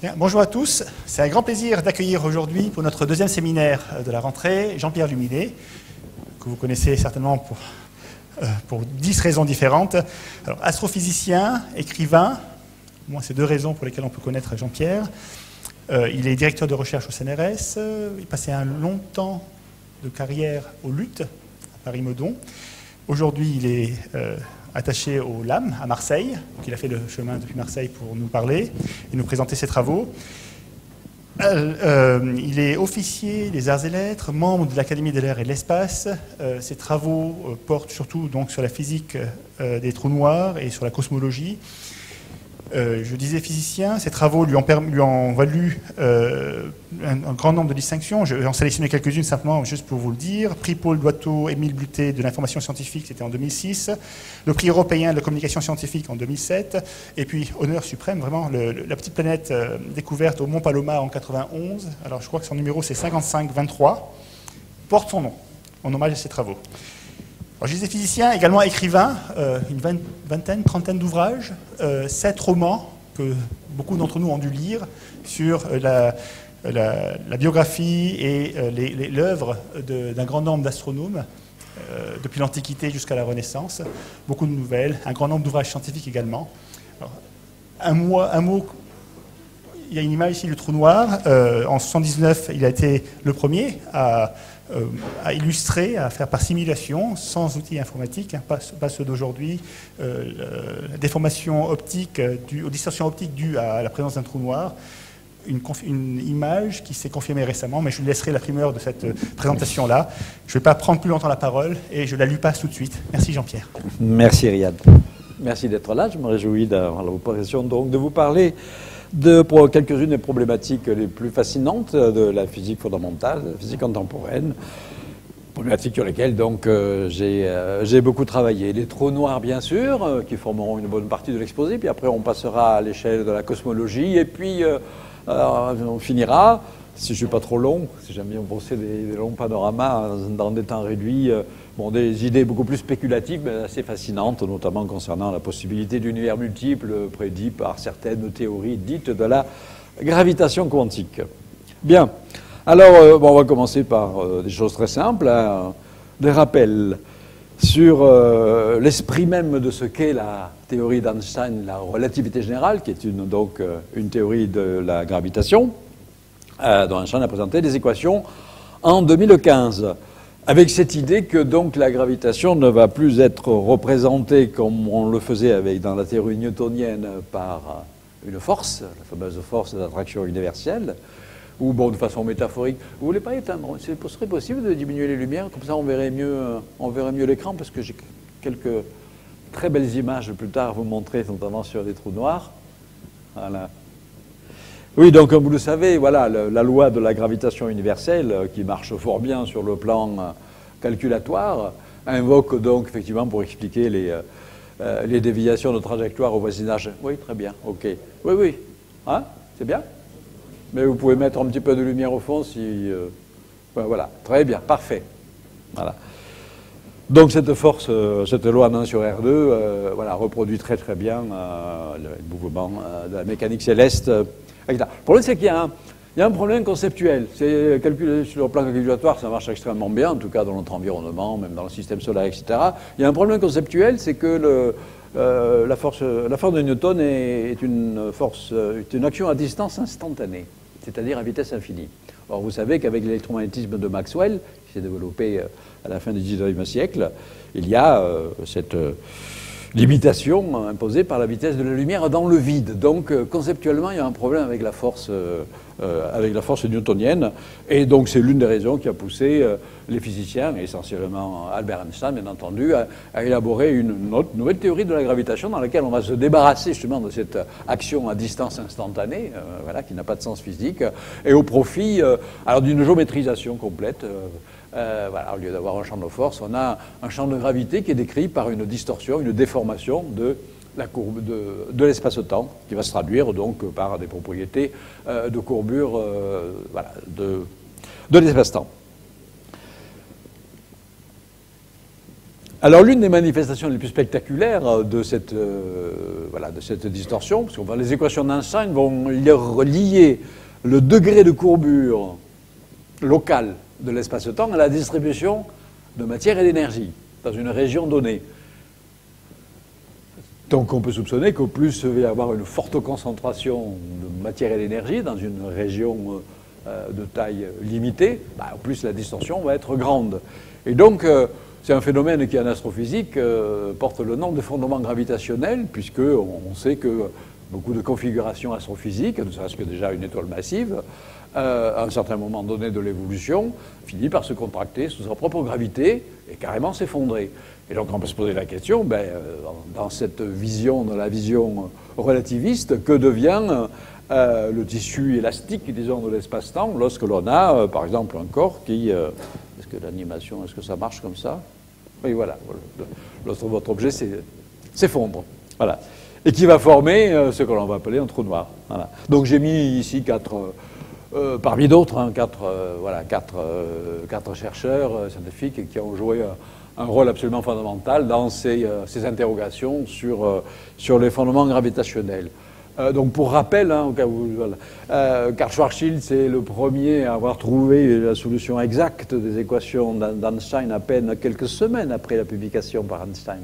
Bien, bonjour à tous, c'est un grand plaisir d'accueillir aujourd'hui pour notre deuxième séminaire de la rentrée Jean-Pierre Luminet, que vous connaissez certainement pour 10 raisons différentes. Alors, astrophysicien, écrivain, moi c'est 2 raisons pour lesquelles on peut connaître Jean-Pierre. Il est directeur de recherche au CNRS, il passait un long temps de carrière au LUT, à Paris-Meudon. Aujourd'hui, il est attaché au LAM, à Marseille. Donc, il a fait le chemin depuis Marseille pour nous parler et nous présenter ses travaux. Il est officier des arts et lettres, membre de l'Académie de l'air et de l'espace. Ses travaux portent surtout donc, sur la physique des trous noirs et sur la cosmologie. Je disais physicien, ses travaux lui ont valu un grand nombre de distinctions. Je vais en sélectionner quelques-unes simplement juste pour vous le dire. Prix Paul Doitteau, Émile Bluté de l'information scientifique, c'était en 2006. Le prix européen de la communication scientifique en 2007. Et puis, honneur suprême, vraiment, la petite planète découverte au Mont Palomar en 91. Alors, je crois que son numéro, c'est 5523. Porte son nom, en hommage à ses travaux. Alors, je disais physicien, également écrivain, une vingtaine, trentaine d'ouvrages, 7 romans que beaucoup d'entre nous ont dû lire sur la biographie et l'œuvre d'un grand nombre d'astronomes, depuis l'Antiquité jusqu'à la Renaissance. Beaucoup de nouvelles, un grand nombre d'ouvrages scientifiques également. Alors, un mot, il y a une image ici du trou noir. En 1979, il a été le premier à illustrer, à faire par simulation, sans outils informatiques, hein, pas ceux d'aujourd'hui, la déformation optique, aux distorsions optiques dues à la présence d'un trou noir. Une image qui s'est confirmée récemment, mais je lui laisserai la primeur de cette présentation-là. Je ne vais pas prendre plus longtemps la parole et je la lui passe tout de suite. Merci Jean-Pierre. Merci Riyad. Merci d'être là. Je me réjouis d'avoir l'occasion donc de vous parler pour quelques-unes des problématiques les plus fascinantes de la physique fondamentale, de la physique contemporaine, problématiques sur lesquelles donc j'ai beaucoup travaillé. Les trous noirs, bien sûr, qui formeront une bonne partie de l'exposé, puis après on passera à l'échelle de la cosmologie, et puis on finira, si je ne suis pas trop long, si j'aime bien brosser des longs panoramas dans des temps réduits, des idées beaucoup plus spéculatives, mais assez fascinantes, notamment concernant la possibilité d'univers multiples prédits par certaines théories dites de la gravitation quantique. Bien, alors on va commencer par des choses très simples, hein, des rappels sur l'esprit même de ce qu'est la théorie d'Einstein, la relativité générale, qui est une théorie de la gravitation, dont Einstein a présenté des équations en 2015. Avec cette idée que donc la gravitation ne va plus être représentée comme on le faisait dans la théorie newtonienne par une force, la fameuse force d'attraction universelle, ou de façon métaphorique. Vous voulez pas éteindre? Ce serait possible de diminuer les lumières, comme ça on verrait mieux l'écran, parce que j'ai quelques très belles images plus tard à vous montrer, notamment sur les trous noirs. Voilà. Oui, donc comme vous le savez, voilà, la loi de la gravitation universelle, qui marche fort bien sur le plan calculatoire, invoque donc effectivement pour expliquer les déviations de trajectoire au voisinage. Oui, très bien, ok. Oui, hein, c'est bien. Mais vous pouvez mettre un petit peu de lumière au fond si... voilà, très bien, parfait. Voilà. Donc cette force, cette loi 1 sur R2, reproduit très très bien le mouvement de la mécanique céleste. Le problème, c'est qu'il y a un problème conceptuel. C'est calculé sur le plan calculatoire, ça marche extrêmement bien, en tout cas dans notre environnement, même dans le système solaire, etc. Il y a un problème conceptuel, c'est que la force de Newton est une action à distance instantanée, c'est-à-dire à vitesse infinie. Or, vous savez qu'avec l'électromagnétisme de Maxwell, qui s'est développé à la fin du XIXe siècle, il y a cette limitation imposée par la vitesse de la lumière dans le vide. Donc, conceptuellement, il y a un problème avec la force newtonienne. Et donc, c'est l'une des raisons qui a poussé les physiciens, et essentiellement Albert Einstein, bien entendu, à élaborer une nouvelle théorie de la gravitation dans laquelle on va se débarrasser justement de cette action à distance instantanée, qui n'a pas de sens physique, et au profit d'une géométrisation complète. Au lieu d'avoir un champ de force, on a un champ de gravité qui est décrit par une distorsion, une déformation de la courbe de l'espace-temps, qui va se traduire donc par des propriétés de courbure de l'espace-temps. Alors l'une des manifestations les plus spectaculaires de cette distorsion, parce que les équations d'Einstein vont lier le degré de courbure locale de l'espace-temps à la distribution de matière et d'énergie dans une région donnée. Donc on peut soupçonner qu'au plus il va y avoir une forte concentration de matière et d'énergie dans une région de taille limitée, au plus la distorsion va être grande. Et donc c'est un phénomène qui en astrophysique porte le nom de fondement gravitationnel, puisqu'on sait que beaucoup de configurations astrophysiques, ne serait-ce que déjà une étoile massive, à un certain moment donné de l'évolution, finit par se contracter sous sa propre gravité et carrément s'effondrer. Et donc on peut se poser la question, dans cette vision, dans la vision relativiste, que devient le tissu élastique, disons, de l'espace-temps, lorsque l'on a, par exemple, un corps qui... est-ce que l'animation, est-ce que ça marche comme ça? Oui, voilà. Votre objet s'effondre. Voilà. Et qui va former ce que l'on va appeler un trou noir. Voilà. Donc j'ai mis ici parmi d'autres, quatre chercheurs scientifiques qui ont joué un rôle absolument fondamental dans ces interrogations sur les fondements gravitationnels. Donc pour rappel, au cas où, Karl Schwarzschild, c'est le premier à avoir trouvé la solution exacte des équations d'Einstein à peine quelques semaines après la publication par Einstein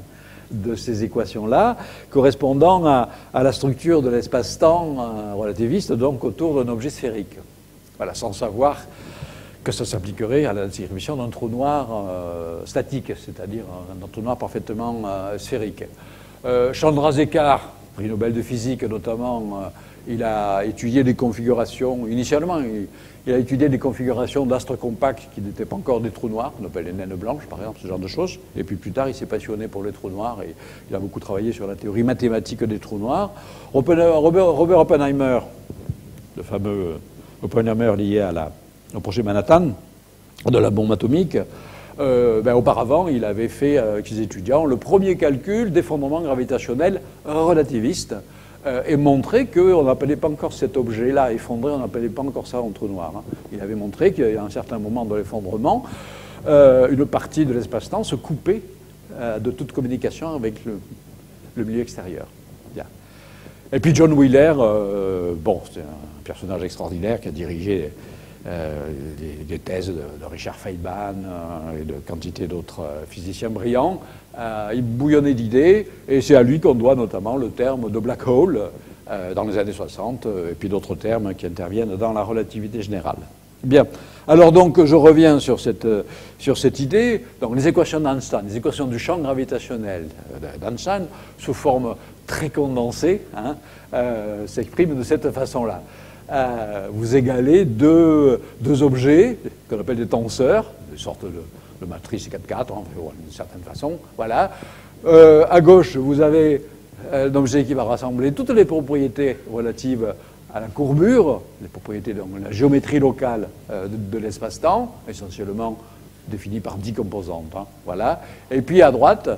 de ces équations-là, correspondant à la structure de l'espace-temps relativiste, donc autour d'un objet sphérique. Voilà, sans savoir que ça s'appliquerait à la distribution d'un trou noir statique, c'est-à-dire un trou noir parfaitement sphérique. Chandrasekhar, prix Nobel de physique notamment, il a étudié des configurations, initialement il a étudié des configurations d'astres compacts qui n'étaient pas encore des traux noirs, qu'on appelle les naines blanches par exemple, ce genre de choses, et puis plus tard il s'est passionné pour les trous noirs et il a beaucoup travaillé sur la théorie mathématique des trous noirs. Robert Oppenheimer, le fameux Oppenheimer lié au projet Manhattan de la bombe atomique, auparavant, il avait fait avec ses étudiants le premier calcul d'effondrement gravitationnel relativiste et montré qu'on n'appelait pas encore cet objet-là effondré, on n'appelait pas encore ça un trou noir. Hein. Il avait montré qu'à un certain moment de l'effondrement, une partie de l'espace-temps se coupait de toute communication avec le milieu extérieur. Bien. Et puis John Wheeler, c'est un personnage extraordinaire qui a dirigé des thèses de Richard Feynman et de quantité d'autres physiciens brillants. Il bouillonnait d'idées et c'est à lui qu'on doit notamment le terme de black hole dans les années 60 et puis d'autres termes qui interviennent dans la relativité générale. Bien. Alors donc je reviens sur cette idée. Donc les équations d'Einstein, les équations du champ gravitationnel d'Einstein sous forme très condensée s'expriment de cette façon-là. Vous égalez deux objets qu'on appelle des tenseurs, des sortes de matrices 4-4, d'une certaine façon. Voilà. À gauche, vous avez un objet qui va rassembler toutes les propriétés relatives à la courbure, les propriétés de la géométrie locale de l'espace-temps, essentiellement définies par 10 composantes. Voilà. Et puis à droite,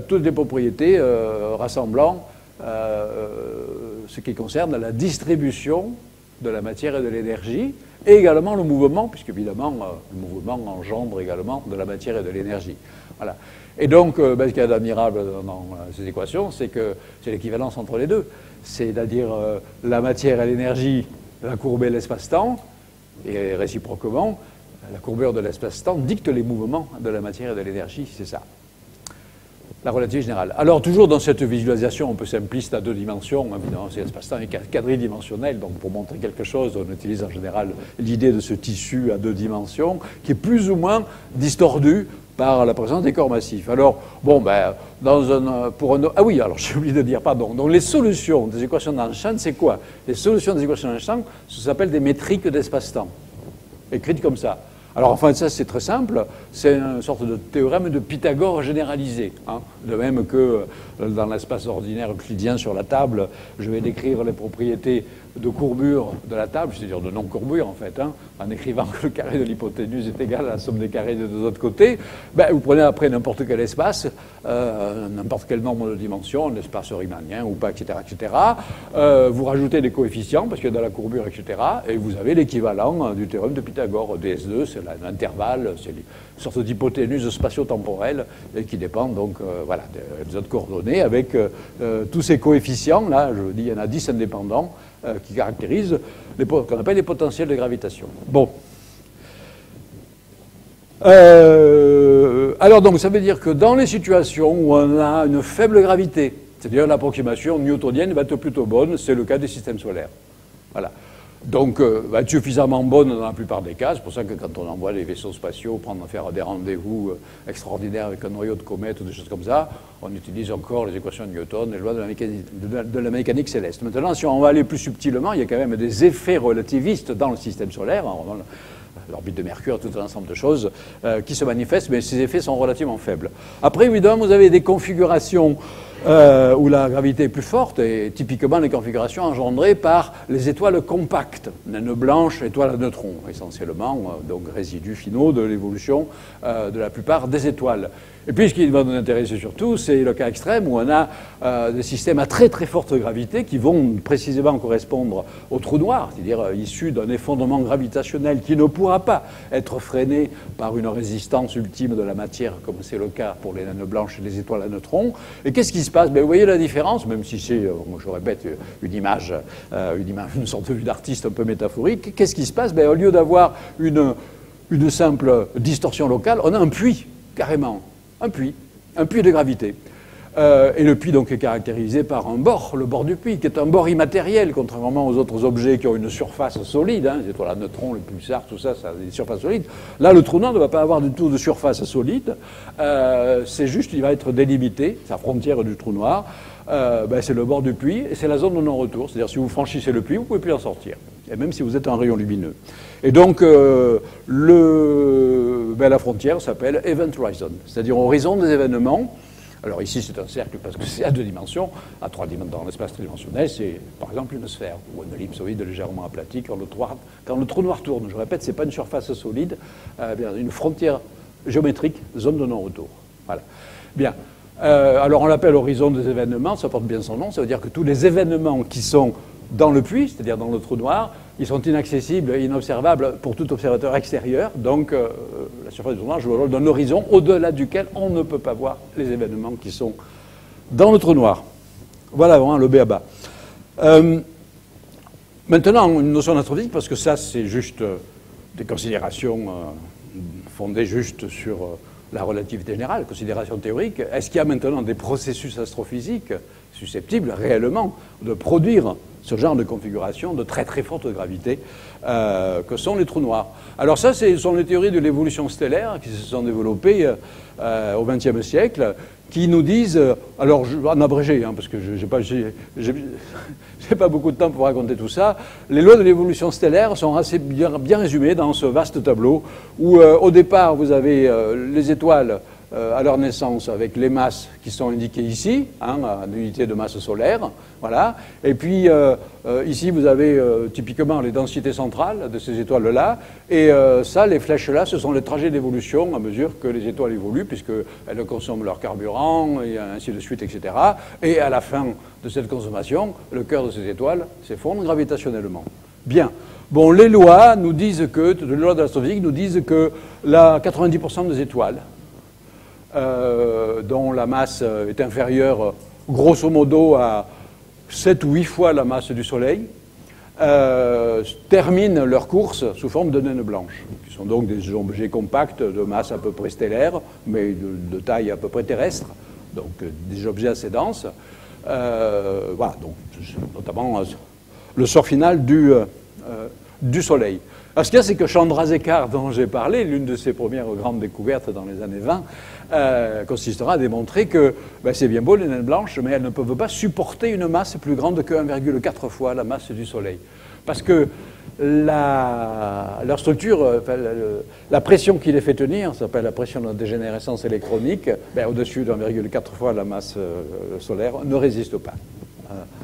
toutes les propriétés rassemblant ce qui concerne la distribution de la matière et de l'énergie, et également le mouvement, puisque évidemment le mouvement engendre également de la matière et de l'énergie. Voilà. Et donc, ce qu'il y a d'admirable dans ces équations, c'est que c'est l'équivalence entre les deux. C'est-à-dire la matière et l'énergie va courber l'espace-temps, et réciproquement, la courbure de l'espace-temps dicte les mouvements de la matière et de l'énergie, c'est ça. La relativité générale. Alors, toujours dans cette visualisation un peu simpliste à deux dimensions, évidemment, c'est l'espace-temps est quadridimensionnel, donc pour montrer quelque chose, on utilise en général l'idée de ce tissu à deux dimensions, qui est plus ou moins distordu par la présence des corps massifs. Alors, ah oui, alors j'ai oublié de dire, pardon. Donc, les solutions des équations d'Einstein, c'est quoi? Les solutions des équations d'Einstein, ça s'appelle des métriques d'espace-temps, écrites comme ça. Alors, enfin, ça, c'est très simple. C'est une sorte de théorème de Pythagore généralisé. De même que dans l'espace ordinaire euclidien sur la table, je vais décrire les propriétés de courbure de la table, c'est-à-dire de non-courbure en fait, hein, en écrivant que le carré de l'hypoténuse est égal à la somme des carrés des deux autres côtés, ben, vous prenez après n'importe quel espace, n'importe quel nombre de dimensions, un espace riemanien ou pas, etc., etc. Vous rajoutez des coefficients, parce qu'il y a de la courbure, etc., et vous avez l'équivalent du théorème de Pythagore. DS2, c'est l'intervalle, c'est une sorte d'hypoténuse spatio-temporelle qui dépend donc voilà, des autres coordonnées avec tous ces coefficients, là, je vous dis, il y en a 10 indépendants, qui caractérisent qu'on appelle les potentiels de gravitation. Bon. Alors donc, ça veut dire que dans les situations où on a une faible gravité, c'est-à-dire l'approximation newtonienne va être plutôt bonne, c'est le cas des systèmes solaires. Voilà. Donc, va être suffisamment bonne dans la plupart des cas. C'est pour ça que quand on envoie les vaisseaux spatiaux faire des rendez-vous extraordinaires avec un noyau de comète ou des choses comme ça, on utilise encore les équations de Newton, les lois de la mécanique céleste. Maintenant, si on va aller plus subtilement, il y a quand même des effets relativistes dans le système solaire, dans l'orbite de Mercure, tout un ensemble de choses qui se manifestent, mais ces effets sont relativement faibles. Après, évidemment, vous avez des configurations où la gravité est plus forte, et typiquement les configurations engendrées par les étoiles compactes, naines blanches, étoiles à neutrons, essentiellement, donc résidus finaux de l'évolution de la plupart des étoiles. Et puis ce qui va nous intéresser surtout, c'est le cas extrême où on a des systèmes à très très forte gravité qui vont précisément correspondre au trou noir, c'est-à-dire issus d'un effondrement gravitationnel qui ne pourra pas être freiné par une résistance ultime de la matière, comme c'est le cas pour les naines blanches et les étoiles à neutrons. Et qu'est-ce qui se passe? Vous voyez la différence, même si c'est, je répète, une sorte de vue d'artiste un peu métaphorique. Qu'est-ce qui se passe? Au lieu d'avoir une simple distorsion locale, on a un puits, carrément. Un puits de gravité. Et le puits donc est caractérisé par un bord, le bord du puits, qui est un bord immatériel, contrairement aux autres objets qui ont une surface solide, hein, les étoiles à neutrons, les pulsars, tout ça, ça a des surfaces solides. Là, le trou noir ne va pas avoir du tout de surface solide, c'est juste, il va être délimité, sa frontière du trou noir, c'est le bord du puits, et c'est la zone de non-retour, c'est-à-dire si vous franchissez le puits, vous ne pouvez plus en sortir, et même si vous êtes un rayon lumineux. Et donc, la frontière s'appelle Event Horizon, c'est-à-dire horizon des événements. Alors ici, c'est un cercle parce que c'est à 2 dimensions. À 3 dimensions, dans l'espace tridimensionnel, c'est par exemple une sphère ou une ellipsoïde légèrement aplatie. Quand le trou noir tourne, je répète, ce n'est pas une surface solide, une frontière géométrique, zone de non-retour. Voilà. Bien. Alors on l'appelle horizon des événements, ça porte bien son nom, ça veut dire que tous les événements qui sont dans le puits, c'est-à-dire dans le trou noir, ils sont inaccessibles et inobservables pour tout observateur extérieur. Donc, la surface du trou noir joue le rôle d'un horizon au-delà duquel on ne peut pas voir les événements qui sont dans le trou noir. Voilà vraiment le b.a.-ba. Maintenant, une notion d'astrophysique, parce que ça, c'est juste des considérations fondées juste sur la relativité générale, considération théorique. Est-ce qu'il y a maintenant des processus astrophysiques susceptibles réellement de produire ce genre de configuration de très très forte gravité que sont les trous noirs? Alors ça, ce sont les théories de l'évolution stellaire qui se sont développées au XXe siècle, qui nous disent, alors en abrégé, hein, parce que j'ai pas beaucoup de temps pour raconter tout ça, les lois de l'évolution stellaire sont assez bien résumées dans ce vaste tableau où au départ vous avez les étoiles à leur naissance avec les masses qui sont indiquées ici, hein, en unité de masse solaire, voilà. Et puis ici vous avez typiquement les densités centrales de ces étoiles-là, et ça, les flèches-là, ce sont les trajets d'évolution à mesure que les étoiles évoluent, puisqu'elles consomment leur carburant, et ainsi de suite, etc. Et à la fin de cette consommation, le cœur de ces étoiles s'effondre gravitationnellement. Bien. Bon, les lois nous disent que, les lois de l'astrophysique nous disent que 90% des étoiles, dont la masse est inférieure grosso modo à 7 ou 8 fois la masse du Soleil, terminent leur course sous forme de naines blanches, qui sont donc des objets compacts de masse à peu près stellaire, mais de taille à peu près terrestre, donc des objets assez denses. Voilà, donc notamment le sort final du Soleil. Alors, ce qu'il y a, c'est que Chandrasekhar, dont j'ai parlé, l'une de ses premières grandes découvertes dans les années 20, consistera à démontrer que c'est bien beau les naines blanches, mais elles ne peuvent pas supporter une masse plus grande que 1,4 fois la masse du Soleil. Parce que leur structure, la pression qui les fait tenir, ça s'appelle la pression de dégénérescence électronique, au-dessus de 1,4 fois la masse solaire, ne résiste pas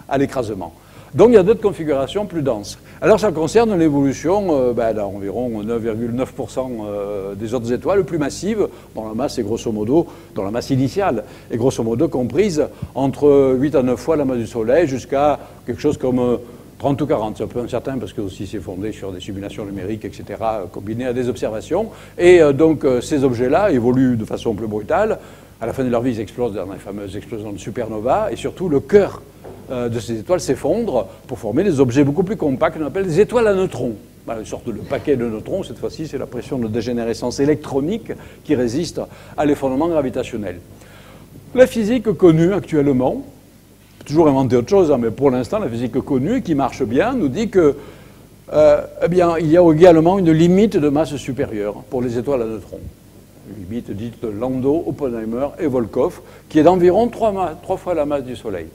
à l'écrasement. Donc il y a d'autres configurations plus denses. Alors ça concerne l'évolution d'environ 9,9% des autres étoiles plus massives, dont la masse est grosso modo, dont la masse initiale est grosso modo comprise entre 8 à 9 fois la masse du Soleil jusqu'à quelque chose comme 30 ou 40, c'est un peu incertain parce que aussi c'est fondé sur des simulations numériques, etc., combinées à des observations. Et donc ces objets-là évoluent de façon plus brutale. À la fin de leur vie, ils explosent dans les fameuses explosions de supernova, et surtout le cœur de ces étoiles s'effondre pour former des objets beaucoup plus compacts qu'on appelle des étoiles à neutrons. Une sorte de paquet de neutrons, cette fois-ci c'est la pression de dégénérescence électronique qui résiste à l'effondrement gravitationnel. La physique connue actuellement, toujours inventer autre chose, mais pour l'instant la physique connue qui marche bien nous dit que il y a également une limite de masse supérieure pour les étoiles à neutrons. Une limite dite Landau, Oppenheimer et Volkoff, qui est d'environ 3 fois la masse du Soleil.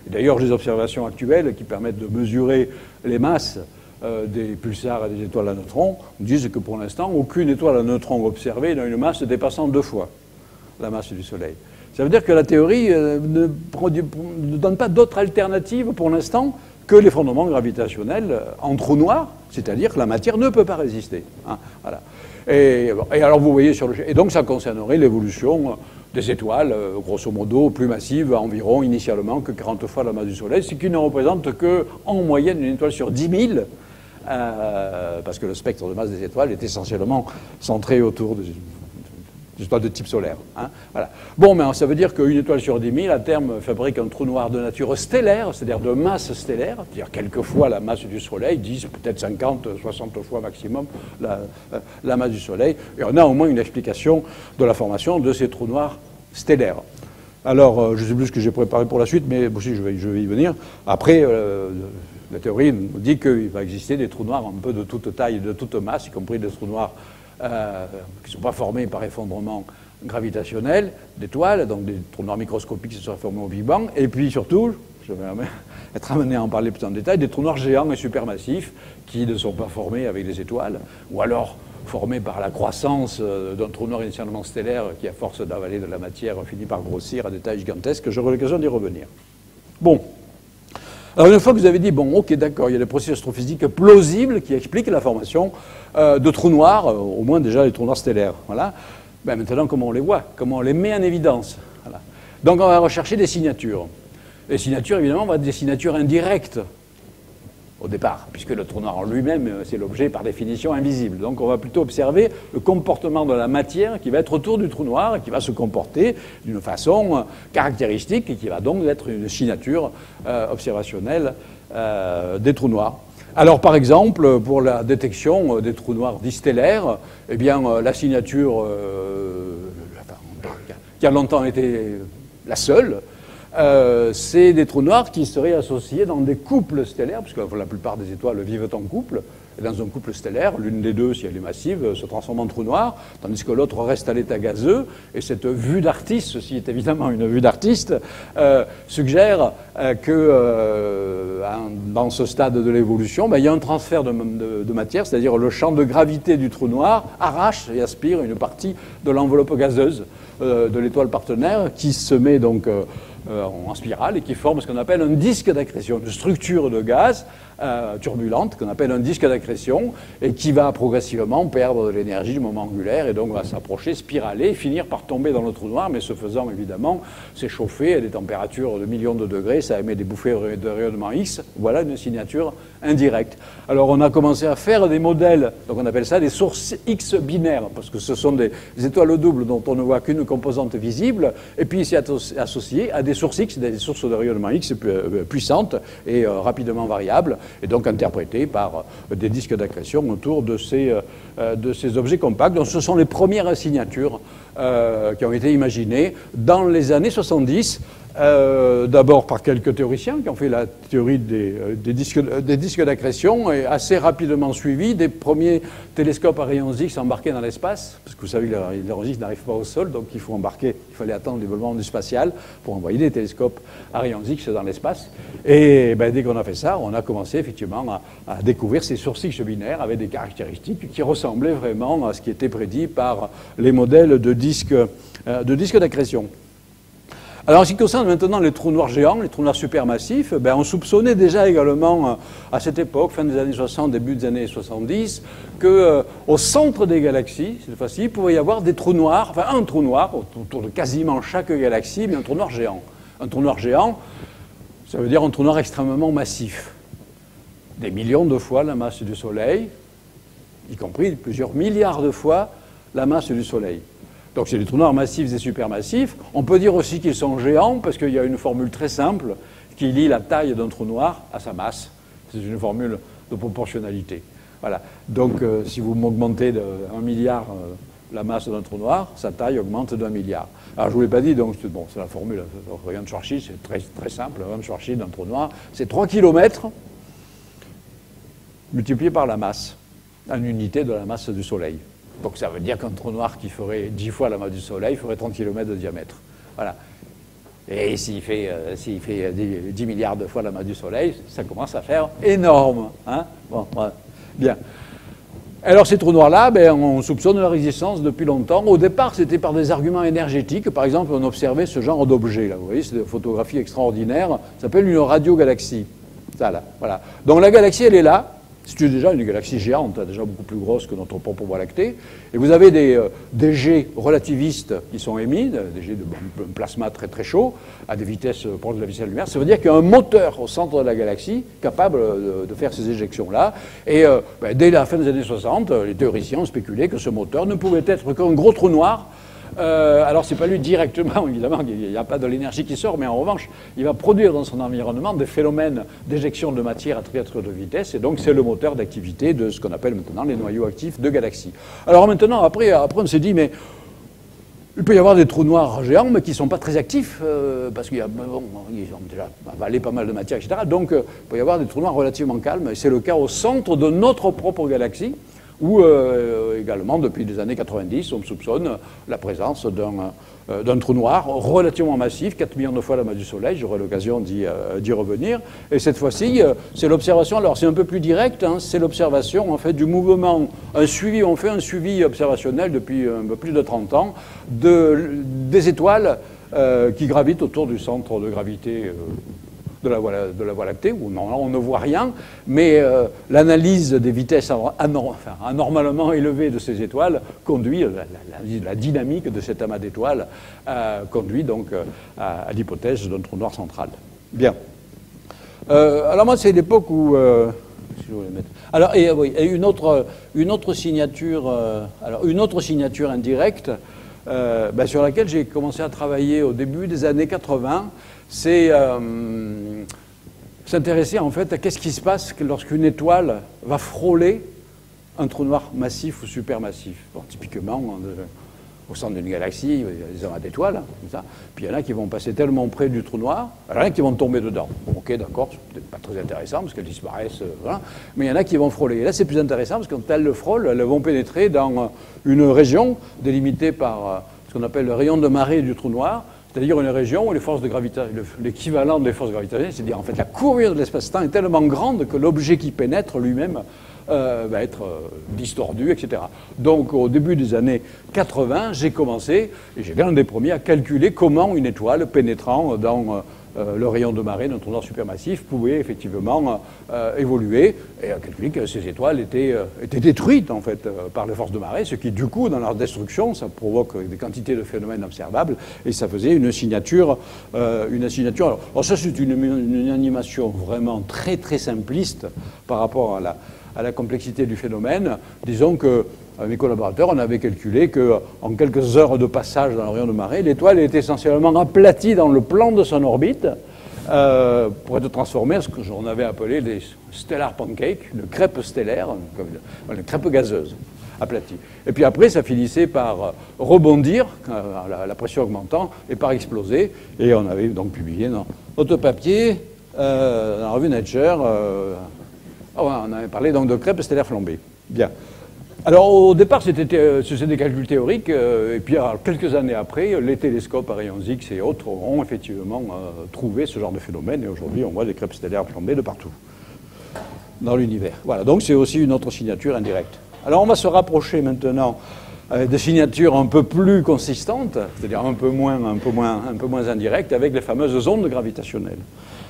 D'ailleurs, les observations actuelles qui permettent de mesurer les masses des pulsars et des étoiles à neutrons disent que pour l'instant, aucune étoile à neutrons observée n'a une masse dépassant 2 fois la masse du Soleil. Ça veut dire que la théorie ne donne pas d'autre alternative pour l'instant que l'effondrement gravitationnel en trou noir, c'est-à-dire que la matière ne peut pas résister. Hein, voilà. Et alors vous voyez sur le... Et donc ça concernerait l'évolution des étoiles, grosso modo, plus massives, environ initialement que 40 fois la masse du Soleil, ce qui ne représente qu'en moyenne une étoile sur 10 000, parce que le spectre de masse des étoiles est essentiellement centré autour des étoiles de type solaire. Hein, voilà. Bon, mais ça veut dire qu'une étoile sur 10 000, à terme, fabrique un trou noir de nature stellaire, c'est-à-dire de masse stellaire, c'est-à-dire quelques fois la masse du Soleil, 10, peut-être 50, 60 fois maximum la masse du Soleil. Et on a au moins une explication de la formation de ces trous noirs stellaires. Alors, je ne sais plus ce que j'ai préparé pour la suite, mais aussi je vais y venir. Après, la théorie nous dit qu'il va exister des trous noirs un peu de toute taille, de toute masse, y compris des trous noirs qui ne sont pas formés par effondrement gravitationnel d'étoiles, donc des trous noirs microscopiques qui se seraient formés au Big Bang, et puis surtout, je vais être amené à en parler plus en détail, des trous noirs géants et supermassifs qui ne sont pas formés avec des étoiles, ou alors formés par la croissance d'un trou noir initialement stellaire qui, à force d'avaler de la matière, finit par grossir à des tailles gigantesques. J'aurai l'occasion d'y revenir. Bon. Alors une fois que vous avez dit, bon, ok, d'accord, il y a des processus astrophysiques plausibles qui expliquent la formation de trous noirs, au moins déjà les trous noirs stellaires. Voilà. Ben maintenant, comment on les voit? Comment on les met en évidence? Voilà. Donc on va rechercher des signatures. Les signatures, évidemment, vont être des signatures indirectes au départ, puisque le trou noir en lui-même, c'est l'objet par définition invisible. Donc on va plutôt observer le comportement de la matière qui va être autour du trou noir et qui va se comporter d'une façon caractéristique et qui va donc être une signature observationnelle des trous noirs. Alors par exemple, pour la détection des trous noirs distellaires, eh bien la signature qui a longtemps été la seule, c'est des trous noirs qui seraient associés dans des couples stellaires, puisque la plupart des étoiles vivent en couple. Et dans un couple stellaire, l'une des deux, si elle est massive, se transforme en trou noir, tandis que l'autre reste à l'état gazeux. Et cette vue d'artiste, ceci est évidemment une vue d'artiste, suggère que dans ce stade de l'évolution, il y a un transfert de matière, c'est-à-dire le champ de gravité du trou noir arrache et aspire une partie de l'enveloppe gazeuse de l'étoile partenaire qui se met donc en spirale et qui forme ce qu'on appelle un disque d'accrétion, une structure de gaz turbulente qu'on appelle un disque d'accrétion et qui va progressivement perdre de l'énergie du moment angulaire et donc va s'approcher, spiraler, finir par tomber dans le trou noir, mais ce faisant évidemment s'échauffer à des températures de millions de degrés, ça émet des bouffées de rayonnement X. Voilà une signature indirecte. Alors on a commencé à faire des modèles, donc on appelle ça des sources X binaires, parce que ce sont des étoiles doubles dont on ne voit qu'une composante visible, et puis c'est associé à des sources X, des sources de rayonnement X puissantes et rapidement variables, et donc interprétées par des disques d'accrétion autour de ces objets compacts. Donc ce sont les premières signatures qui ont été imaginées dans les années 70, d'abord par quelques théoriciens qui ont fait la théorie des disques d'accrétion et assez rapidement suivi des premiers télescopes à rayons X embarqués dans l'espace, parce que vous savez que les rayons X n'arrivent pas au sol, donc il fallait attendre le développement du spatial pour envoyer des télescopes à rayons X dans l'espace. Et dès qu'on a fait ça, on a commencé effectivement à découvrir ces sources X binaires avec des caractéristiques qui ressemblaient vraiment à ce qui était prédit par les modèles de disques d'accrétion. Alors, en ce qui concerne maintenant les trous noirs géants, les trous noirs supermassifs, ben, on soupçonnait déjà également à cette époque, fin des années 60, début des années 70, qu'au centre des galaxies, cette fois-ci, il pouvait y avoir des trous noirs, enfin un trou noir, autour de quasiment chaque galaxie, mais un trou noir géant. Un trou noir géant, ça veut dire un trou noir extrêmement massif. Des millions de fois la masse du Soleil, y compris plusieurs milliards de fois la masse du Soleil. Donc c'est des trous noirs massifs et supermassifs. On peut dire aussi qu'ils sont géants parce qu'il y a une formule très simple qui lie la taille d'un trou noir à sa masse. C'est une formule de proportionnalité. Voilà. Donc si vous augmentez de 1 milliard la masse d'un trou noir, sa taille augmente d'1 milliard. Alors je ne vous l'ai pas dit, donc bon, c'est la formule de Schwarzschild, c'est très simple. Schwarzschild d'un trou noir, c'est 3 km multiplié par la masse, en unité de la masse du Soleil. Donc ça veut dire qu'un trou noir qui ferait 10 fois la masse du Soleil ferait 30 km de diamètre. Voilà. Et s'il fait 10 milliards de fois la masse du Soleil, ça commence à faire énorme. Hein, bon, ouais. Bien. Alors ces trous noirs-là, ben, on soupçonne leur existence depuis longtemps. Au départ, c'était par des arguments énergétiques. Par exemple, on observait ce genre d'objet. Là, vous voyez, c'est des photographies extraordinaires. Ça s'appelle une radiogalaxie. Ça, là, voilà. Donc la galaxie, elle est là. C'est déjà une galaxie géante, déjà beaucoup plus grosse que notre propre Voie lactée. Et vous avez des jets relativistes qui sont émis, des jets de plasma très très chaud, à des vitesses proches de la vitesse de la lumière. Ça veut dire qu'il y a un moteur au centre de la galaxie capable de faire ces éjections-là. Et dès la fin des années 60, les théoriciens ont spéculé que ce moteur ne pouvait être qu'un gros trou noir. Alors, c'est pas lui directement, évidemment, il n'y a pas de l'énergie qui sort, mais en revanche, il va produire dans son environnement des phénomènes d'éjection de matière à très haute vitesse, et donc c'est le moteur d'activité de ce qu'on appelle maintenant les noyaux actifs de galaxies. Alors maintenant, après on s'est dit, mais il peut y avoir des trous noirs géants, mais qui ne sont pas très actifs, parce qu'ils ont déjà avalé pas mal de matière, etc. Donc, il peut y avoir des trous noirs relativement calmes, et c'est le cas au centre de notre propre galaxie, où également, depuis les années 90, on soupçonne la présence d'un trou noir relativement massif, 4 millions de fois la masse du Soleil, j'aurai l'occasion d'y revenir. Et cette fois-ci, c'est l'observation, alors c'est un peu plus direct, hein, c'est l'observation en fait, du mouvement, on fait un suivi observationnel depuis un peu plus de 30 ans des étoiles qui gravitent autour du centre de gravité de la Voie lactée, où on ne voit rien, mais l'analyse des vitesses anormalement élevées de ces étoiles conduit, la dynamique de cet amas d'étoiles conduit donc à l'hypothèse d'un trou noir central. Bien. Alors moi, c'est l'époque où... si je voulais mettre... Alors, oui, et une autre signature indirecte, sur laquelle j'ai commencé à travailler au début des années 80, c'est s'intéresser en fait à qu'est-ce qui se passe lorsqu'une étoile va frôler un trou noir massif ou supermassif. Bon, typiquement, au centre d'une galaxie, il y a des amas d'étoiles, comme ça. Puis il y en a qui vont passer tellement près du trou noir, il y en a qui vont tomber dedans. Bon, ok, d'accord, c'est peut-être pas très intéressant parce qu'elles disparaissent, voilà. Mais il y en a qui vont frôler. Et là, c'est plus intéressant parce que quand elles le frôlent, elles vont pénétrer dans une région délimitée par ce qu'on appelle le rayon de marée du trou noir. C'est-à-dire une région où les forces de gravitation, l'équivalent des forces gravitationnelles, c'est-à-dire en fait la courbure de l'espace-temps est tellement grande que l'objet qui pénètre lui-même va être distordu, etc. Donc au début des années 80, j'ai commencé, et j'ai été l'un des premiers à calculer comment une étoile pénétrant dans le rayon de marée d'un trou noir supermassif pouvait effectivement évoluer, et à calculer que ces étoiles étaient détruites en fait par les forces de marée, ce qui du coup dans leur destruction ça provoque des quantités de phénomènes observables, et ça faisait une signature. Alors ça c'est une animation vraiment très très simpliste par rapport à la complexité du phénomène. Disons que mes collaborateurs, on avait calculé qu'en quelques heures de passage dans le rayon de marée, l'étoile est essentiellement aplatie dans le plan de son orbite pour être transformée en ce qu'on avait appelé des stellar pancakes, une crêpe stellaire, une crêpe gazeuse aplatie. Et puis après, ça finissait par rebondir, la pression augmentant, et par exploser. Et on avait donc publié dans notre papier, dans la revue Nature, on avait parlé donc de crêpe stellaire flambée. Bien. Alors au départ, c'était des calculs théoriques, et puis alors, quelques années après, les télescopes à rayons X et autres ont effectivement trouvé ce genre de phénomène, et aujourd'hui on voit des crêpes stellaires flambées de partout dans l'univers. Voilà, donc c'est aussi une autre signature indirecte. Alors on va se rapprocher maintenant avec des signatures un peu plus consistantes, c'est-à-dire un peu moins indirectes, avec les fameuses ondes gravitationnelles.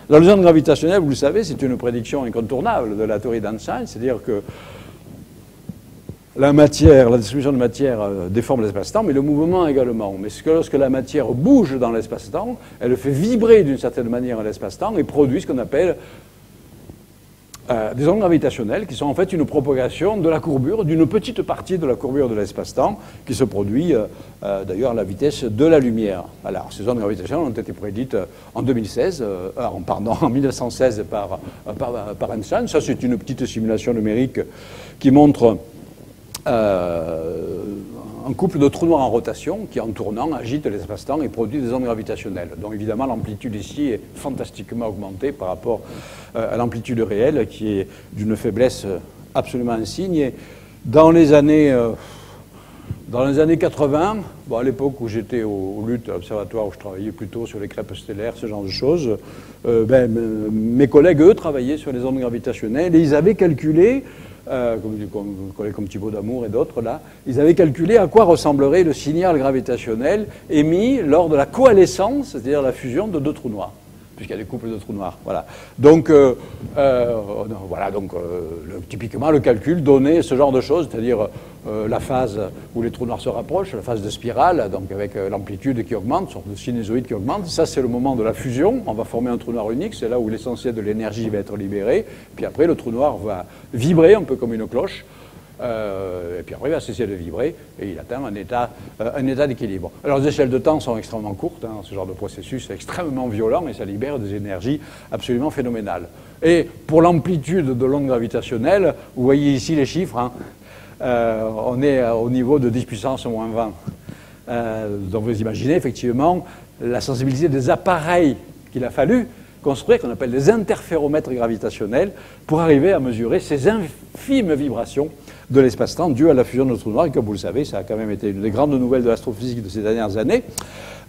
Alors, les ondes gravitationnelles, vous le savez, c'est une prédiction incontournable de la théorie d'Einstein, c'est-à-dire que la matière, la distribution de matière déforme l'espace-temps, mais le mouvement également. Mais lorsque la matière bouge dans l'espace-temps, elle fait vibrer d'une certaine manière l'espace-temps et produit ce qu'on appelle des ondes gravitationnelles qui sont en fait une propagation de la courbure, d'une petite partie de la courbure de l'espace-temps qui se produit d'ailleurs à la vitesse de la lumière. Alors, ces ondes gravitationnelles ont été prédites en 1916 par Einstein. Ça, c'est une petite simulation numérique qui montre un couple de trous noirs en rotation qui, en tournant, agite l'espace-temps et produit des ondes gravitationnelles. Donc, évidemment, l'amplitude ici est fantastiquement augmentée par rapport à l'amplitude réelle qui est d'une faiblesse absolument insigne. Et dans les années 80, bon, à l'époque où j'étais au LUT, à l'observatoire où je travaillais plutôt sur les crêpes stellaires, ce genre de choses, mes collègues, eux, travaillaient sur les ondes gravitationnelles et ils avaient calculé, comme Thibaut Damour et d'autres là, ils avaient calculé à quoi ressemblerait le signal gravitationnel émis lors de la coalescence, c'est-à-dire la fusion de deux trous noirs, puisqu'il y a des couples de trous noirs. Voilà. Donc, typiquement, le calcul donnait ce genre de choses, c'est-à-dire la phase où les trous noirs se rapprochent, la phase de spirale, donc avec l'amplitude qui augmente, une sorte de sinusoïde qui augmente. Ça, c'est le moment de la fusion. On va former un trou noir unique. C'est là où l'essentiel de l'énergie va être libéré. Puis après, le trou noir va vibrer un peu comme une cloche. Et puis après, il va cesser de vibrer et il atteint un état d'équilibre. Alors, les échelles de temps sont extrêmement courtes. Hein, ce genre de processus est extrêmement violent et ça libère des énergies absolument phénoménales. Et pour l'amplitude de l'onde gravitationnelle, vous voyez ici les chiffres. Hein, on est au niveau de 10 puissance moins 20. Donc, vous imaginez effectivement la sensibilité des appareils qu'il a fallu construire, qu'on appelle des interféromètres gravitationnels, pour arriver à mesurer ces infimes vibrations de l'espace-temps dues à la fusion de trous noirs. Et comme vous le savez, ça a quand même été une des grandes nouvelles de l'astrophysique de ces dernières années.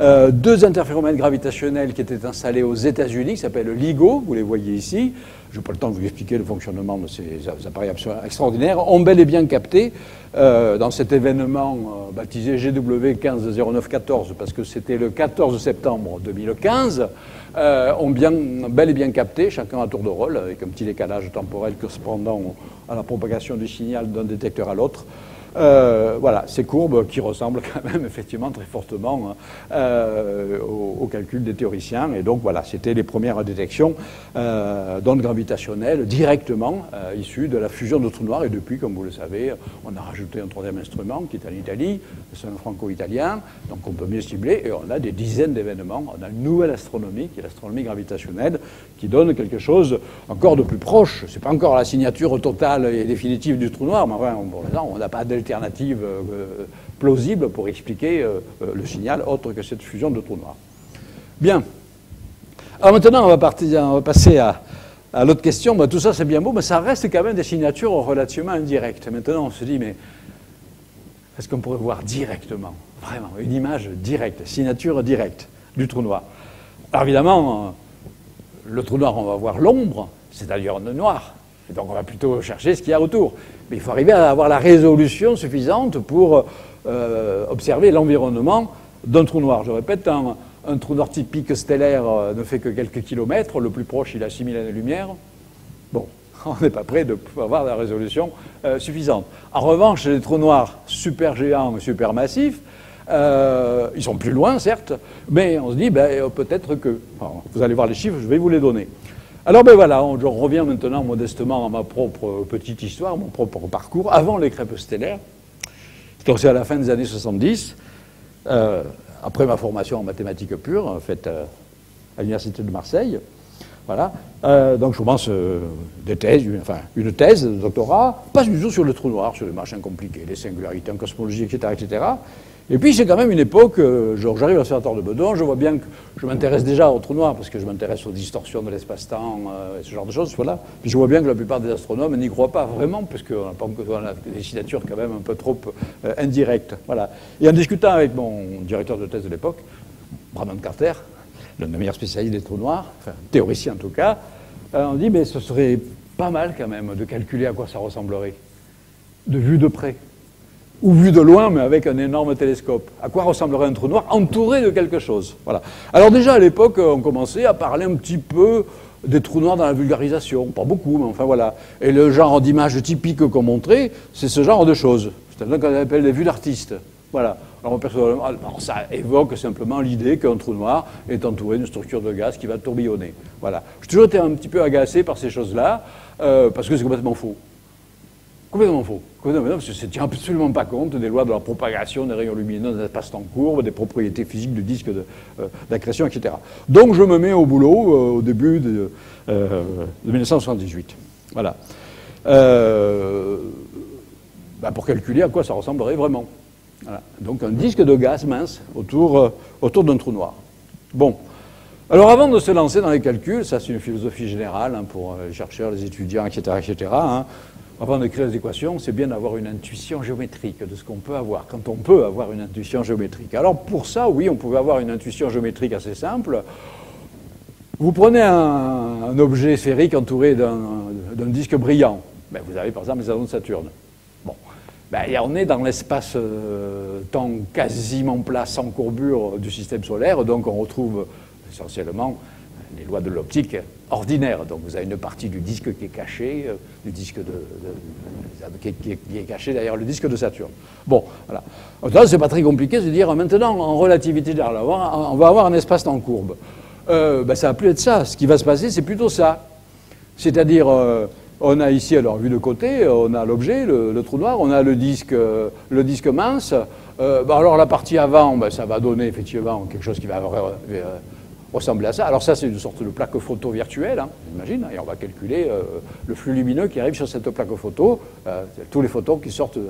Deux interféromètres gravitationnels qui étaient installés aux États-Unis, qui s'appellent LIGO, vous les voyez ici. Je n'ai pas le temps de vous expliquer le fonctionnement de ces appareils absolument extraordinaires, ont bel et bien capté, dans cet événement baptisé GW 150914, parce que c'était le 14 septembre 2015, ont bel et bien capté, chacun à tour de rôle, avec un petit décalage temporel correspondant à la propagation du signal d'un détecteur à l'autre. Voilà, ces courbes qui ressemblent quand même effectivement très fortement au calcul des théoriciens. Et donc voilà, c'était les premières détections d'ondes gravitationnelles directement issues de la fusion de trous noirs. Et depuis, comme vous le savez, on a rajouté un troisième instrument qui est en Italie, c'est un franco-italien, donc on peut mieux cibler. Et on a des dizaines d'événements. On a une nouvelle astronomie, qui est l'astronomie gravitationnelle, qui donne quelque chose encore de plus proche. C'est pas encore la signature totale et définitive du trou noir, mais enfin, pour l'instant, on n'a pas d'alternative plausible pour expliquer le signal autre que cette fusion de trous noirs. Bien. Alors maintenant, on va passer à l'autre question. Ben, tout ça, c'est bien beau, mais ça reste quand même des signatures relativement indirectes. Maintenant, on se dit, mais est-ce qu'on pourrait voir directement, vraiment, une image directe, signature directe du trou noir? Alors évidemment, le trou noir, on va voir l'ombre, c'est-à-dire le noir. Et donc on va plutôt chercher ce qu'il y a autour. Mais il faut arriver à avoir la résolution suffisante pour observer l'environnement d'un trou noir. Je répète, un trou noir typique stellaire ne fait que quelques kilomètres. Le plus proche, il a 6000 années-lumière. Bon, on n'est pas prêt de pouvoir avoir la résolution suffisante. En revanche, les trous noirs super géants, super massifs, ils sont plus loin, certes, mais on se dit, peut-être que... Alors, vous allez voir les chiffres, je vais vous les donner. Alors, voilà, je reviens maintenant modestement à ma propre petite histoire, mon propre parcours, avant les crêpes stellaires. Donc, c'est à la fin des années 70, après ma formation en mathématiques pures, faite à l'Université de Marseille. Voilà. Donc, je commence une thèse de doctorat, pas du tout sur le trou noir, sur les machins compliqués, les singularités en cosmologie, etc., etc. Et puis, c'est quand même une époque, j'arrive à l'observatoire de Bedon, je vois bien que je m'intéresse déjà au trou noir, parce que je m'intéresse aux distorsions de l'espace-temps, ce genre de choses, voilà. Puis je vois bien que la plupart des astronomes n'y croient pas vraiment, parce qu'on a des signatures quand même un peu trop indirectes, voilà. Et en discutant avec mon directeur de thèse de l'époque, Brandon Carter, l'un des meilleurs spécialistes des trous noirs, enfin, théoricien en tout cas, on dit, mais ce serait pas mal quand même de calculer à quoi ça ressemblerait, de vue de près. ou vu de loin, mais avec un énorme télescope. À quoi ressemblerait un trou noir entouré de quelque chose? Voilà. Alors déjà, à l'époque, on commençait à parler un petit peu des trous noirs dans la vulgarisation. Pas beaucoup, mais enfin voilà. Et le genre d'image typique qu'on montrait, c'est ce genre de choses. C'est-à-dire qu'on appelle les vues d'artistes. Voilà. Alors, personnellement, ça évoque simplement l'idée qu'un trou noir est entouré d'une structure de gaz qui va tourbillonner. Voilà. J'ai toujours été un petit peu agacé par ces choses-là, parce que c'est complètement faux. Complètement faux. Parce que ça ne tient absolument pas compte des lois de la propagation des rayons lumineux dans l'espace-temps courbe, des propriétés physiques du disque d'accrétion, etc. Donc je me mets au boulot au début de 1978. Voilà. Pour calculer à quoi ça ressemblerait vraiment. Voilà. Donc un disque de gaz mince autour d'un trou noir. Bon. Alors avant de se lancer dans les calculs, ça c'est une philosophie générale pour les chercheurs, les étudiants, etc., etc., avant d'écrire les équations, c'est bien d'avoir une intuition géométrique de ce qu'on peut avoir, quand on peut avoir une intuition géométrique. Alors pour ça, oui, on pouvait avoir une intuition géométrique assez simple. Vous prenez un objet sphérique entouré d'un disque brillant. Ben, vous avez par exemple les anneaux de Saturne. Bon, ben, on est dans l'espace-temps quasiment plat, sans courbure du système solaire, donc on retrouve essentiellement les lois de l'optique ordinaire. Donc vous avez une partie du disque qui est cachée, du disque qui est caché derrière le disque de Saturne. Bon, voilà. Donc c'est pas très compliqué de dire maintenant en relativité générale, on va avoir un espace-temps courbe. Ben, ça va plus être ça. Ce qui va se passer, c'est plutôt ça. C'est-à-dire, on a ici, alors vu de côté, on a l'objet, le trou noir, on a le disque mince. Alors la partie avant, ben, ça va donner effectivement quelque chose qui va ressembler à ça. Alors ça, c'est une sorte de plaque photo virtuelle, j'imagine, et on va calculer le flux lumineux qui arrive sur cette plaque photo, tous les photons qui sortent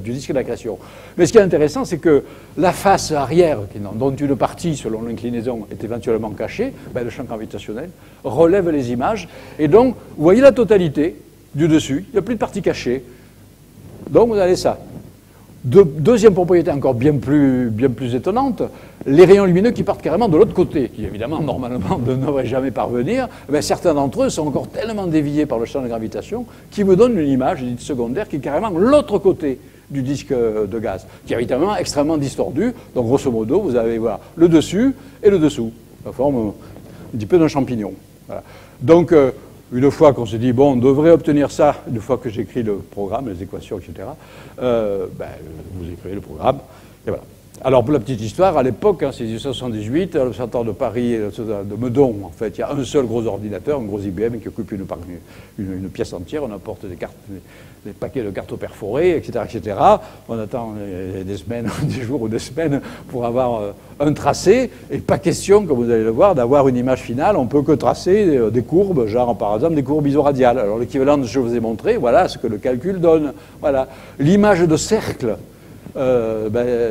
du disque d'accrétion. Mais ce qui est intéressant, c'est que la face arrière, dont une partie, selon l'inclinaison, est éventuellement cachée, ben, le champ gravitationnel relève les images, et donc, vous voyez la totalité du dessus, il n'y a plus de partie cachée. Donc, vous avez ça. Deuxième propriété encore bien plus étonnante, les rayons lumineux qui partent carrément de l'autre côté, qui évidemment normalement ne devraient jamais parvenir, mais certains d'entre eux sont encore tellement déviés par le champ de gravitation qu'ils vous donnent une image dite secondaire qui est carrément l'autre côté du disque de gaz, qui est évidemment extrêmement distordu. Donc grosso modo, vous allez voir le dessus et le dessous, la forme un petit peu d'un champignon. Voilà. Donc une fois qu'on se dit, bon, on devrait obtenir ça, une fois que j'écris le programme, les équations, etc., vous écrivez le programme, et voilà. Alors, pour la petite histoire, à l'époque, c'est 1978, à l'Observatoire de Paris, de Meudon, en fait, il y a un seul gros ordinateur, un gros IBM, qui occupe une pièce entière. On apporte des paquets de cartes perforées, etc., etc. On attend des semaines, des jours ou des semaines pour avoir un tracé. Et pas question, comme vous allez le voir, d'avoir une image finale. On peut que tracer des courbes, genre, par exemple, des courbes isoradiales. Alors, l'équivalent de ce que je vous ai montré, voilà ce que le calcul donne. Voilà. L'image de cercle,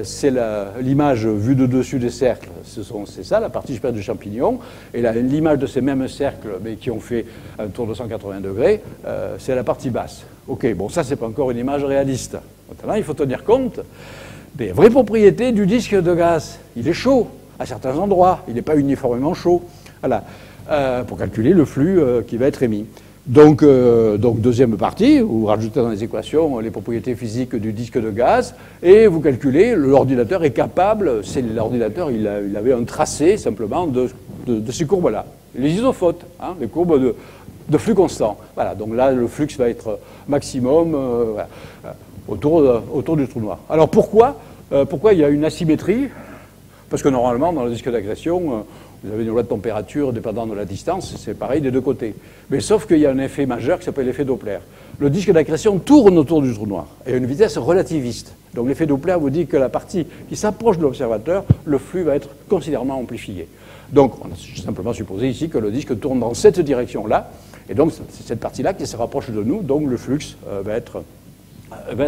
c'est l'image vue de dessus des cercles, c'est ça, la partie supérieure du champignon, et l'image de ces mêmes cercles, mais qui ont fait un tour de 180 degrés, c'est la partie basse. Ok, bon, ça, c'est pas encore une image réaliste. Maintenant, il faut tenir compte des vraies propriétés du disque de gaz. Il est chaud à certains endroits, il n'est pas uniformément chaud. Voilà, pour calculer le flux qui va être émis. Donc, deuxième partie, vous rajoutez dans les équations les propriétés physiques du disque de gaz et vous calculez, l'ordinateur est capable, l'ordinateur il avait un tracé simplement de ces courbes-là, les isophotes, les courbes de flux constant. Voilà, donc là le flux va être maximum autour du trou noir. Alors pourquoi il y a une asymétrie? Parce que normalement dans le disque d'agression, vous avez une loi de température dépendant de la distance, c'est pareil des deux côtés. Mais sauf qu'il y a un effet majeur qui s'appelle l'effet Doppler. Le disque d'accrétion tourne autour du trou noir et à une vitesse relativiste. Donc l'effet Doppler vous dit que la partie qui s'approche de l'observateur, le flux va être considérablement amplifié. Donc on a simplement supposé ici que le disque tourne dans cette direction-là, et donc c'est cette partie-là qui se rapproche de nous, donc le flux va être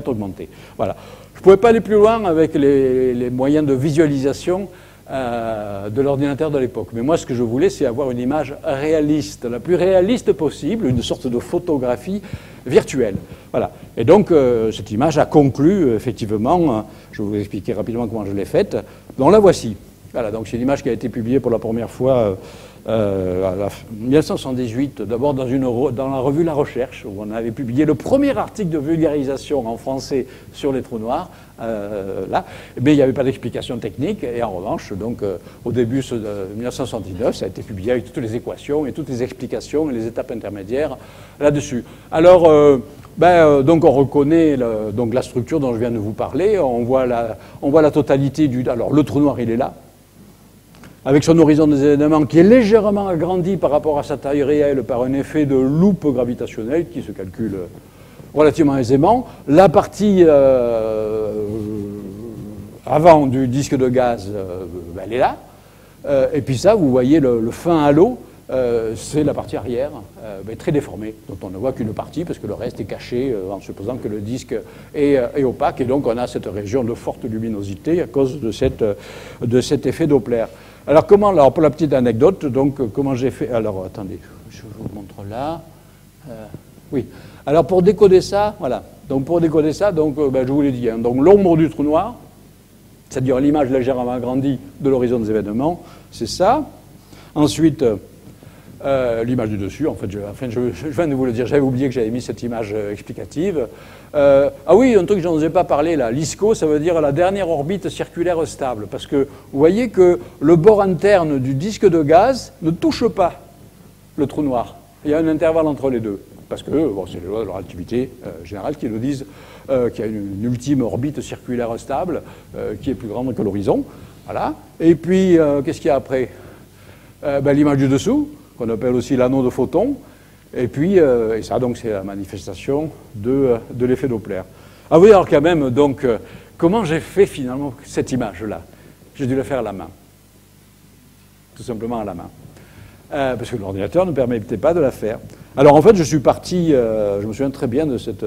augmenté. Voilà. Je ne pouvais pas aller plus loin avec les moyens de visualisation de l'ordinateur de l'époque. Mais moi, ce que je voulais, c'est avoir une image réaliste, la plus réaliste possible, une sorte de photographie virtuelle. Voilà. Et donc, cette image a conclu, effectivement, je vais vous expliquer rapidement comment je l'ai faite, donc la voici. Voilà, donc c'est une image qui a été publiée pour la première fois 1978, d'abord dans la revue La Recherche, où on avait publié le premier article de vulgarisation en français sur les trous noirs. Là, mais il n'y avait pas d'explication technique, et en revanche, donc, au début de 1979, ça a été publié avec toutes les équations et toutes les explications et les étapes intermédiaires là-dessus. Alors, donc on reconnaît donc la structure dont je viens de vous parler, on voit la totalité du... Alors, le trou noir, il est là, avec son horizon des événements qui est légèrement agrandi par rapport à sa taille réelle par un effet de loupe gravitationnelle qui se calcule relativement aisément. La partie avant du disque de gaz, elle est là. Et puis ça, vous voyez le fin halo, c'est la partie arrière, très déformée, dont on ne voit qu'une partie, parce que le reste est caché en supposant que le disque est opaque. Et donc on a cette région de forte luminosité à cause de cet effet Doppler. Alors, pour la petite anecdote, donc, comment j'ai fait... Alors, attendez, je vous montre là. Oui. Alors, pour décoder ça, voilà. Donc, je vous l'ai dit, hein, donc l'ombre du trou noir, c'est-à-dire l'image légèrement agrandie de l'horizon des événements, c'est ça. Ensuite, l'image du dessus, en fait, je viens de vous le dire, j'avais oublié que j'avais mis cette image explicative. Ah oui, un truc que je n'en ai pas parlé là, l'ISCO, ça veut dire la dernière orbite circulaire stable, parce que vous voyez que le bord interne du disque de gaz ne touche pas le trou noir. Il y a un intervalle entre les deux, parce que c'est les lois de la relativité générale qui nous disent qu'il y a une ultime orbite circulaire stable qui est plus grande que l'horizon. Voilà. Et puis, qu'est-ce qu'il y a après? L'image du dessous, qu'on appelle aussi l'anneau de photons. Et puis, et ça, donc, c'est la manifestation de l'effet Doppler. Ah oui, alors quand même, donc, comment j'ai fait finalement cette image-là? J'ai dû la faire à la main. Tout simplement à la main. Parce que l'ordinateur ne permettait pas de la faire. Alors, en fait, je suis parti, je me souviens très bien de cette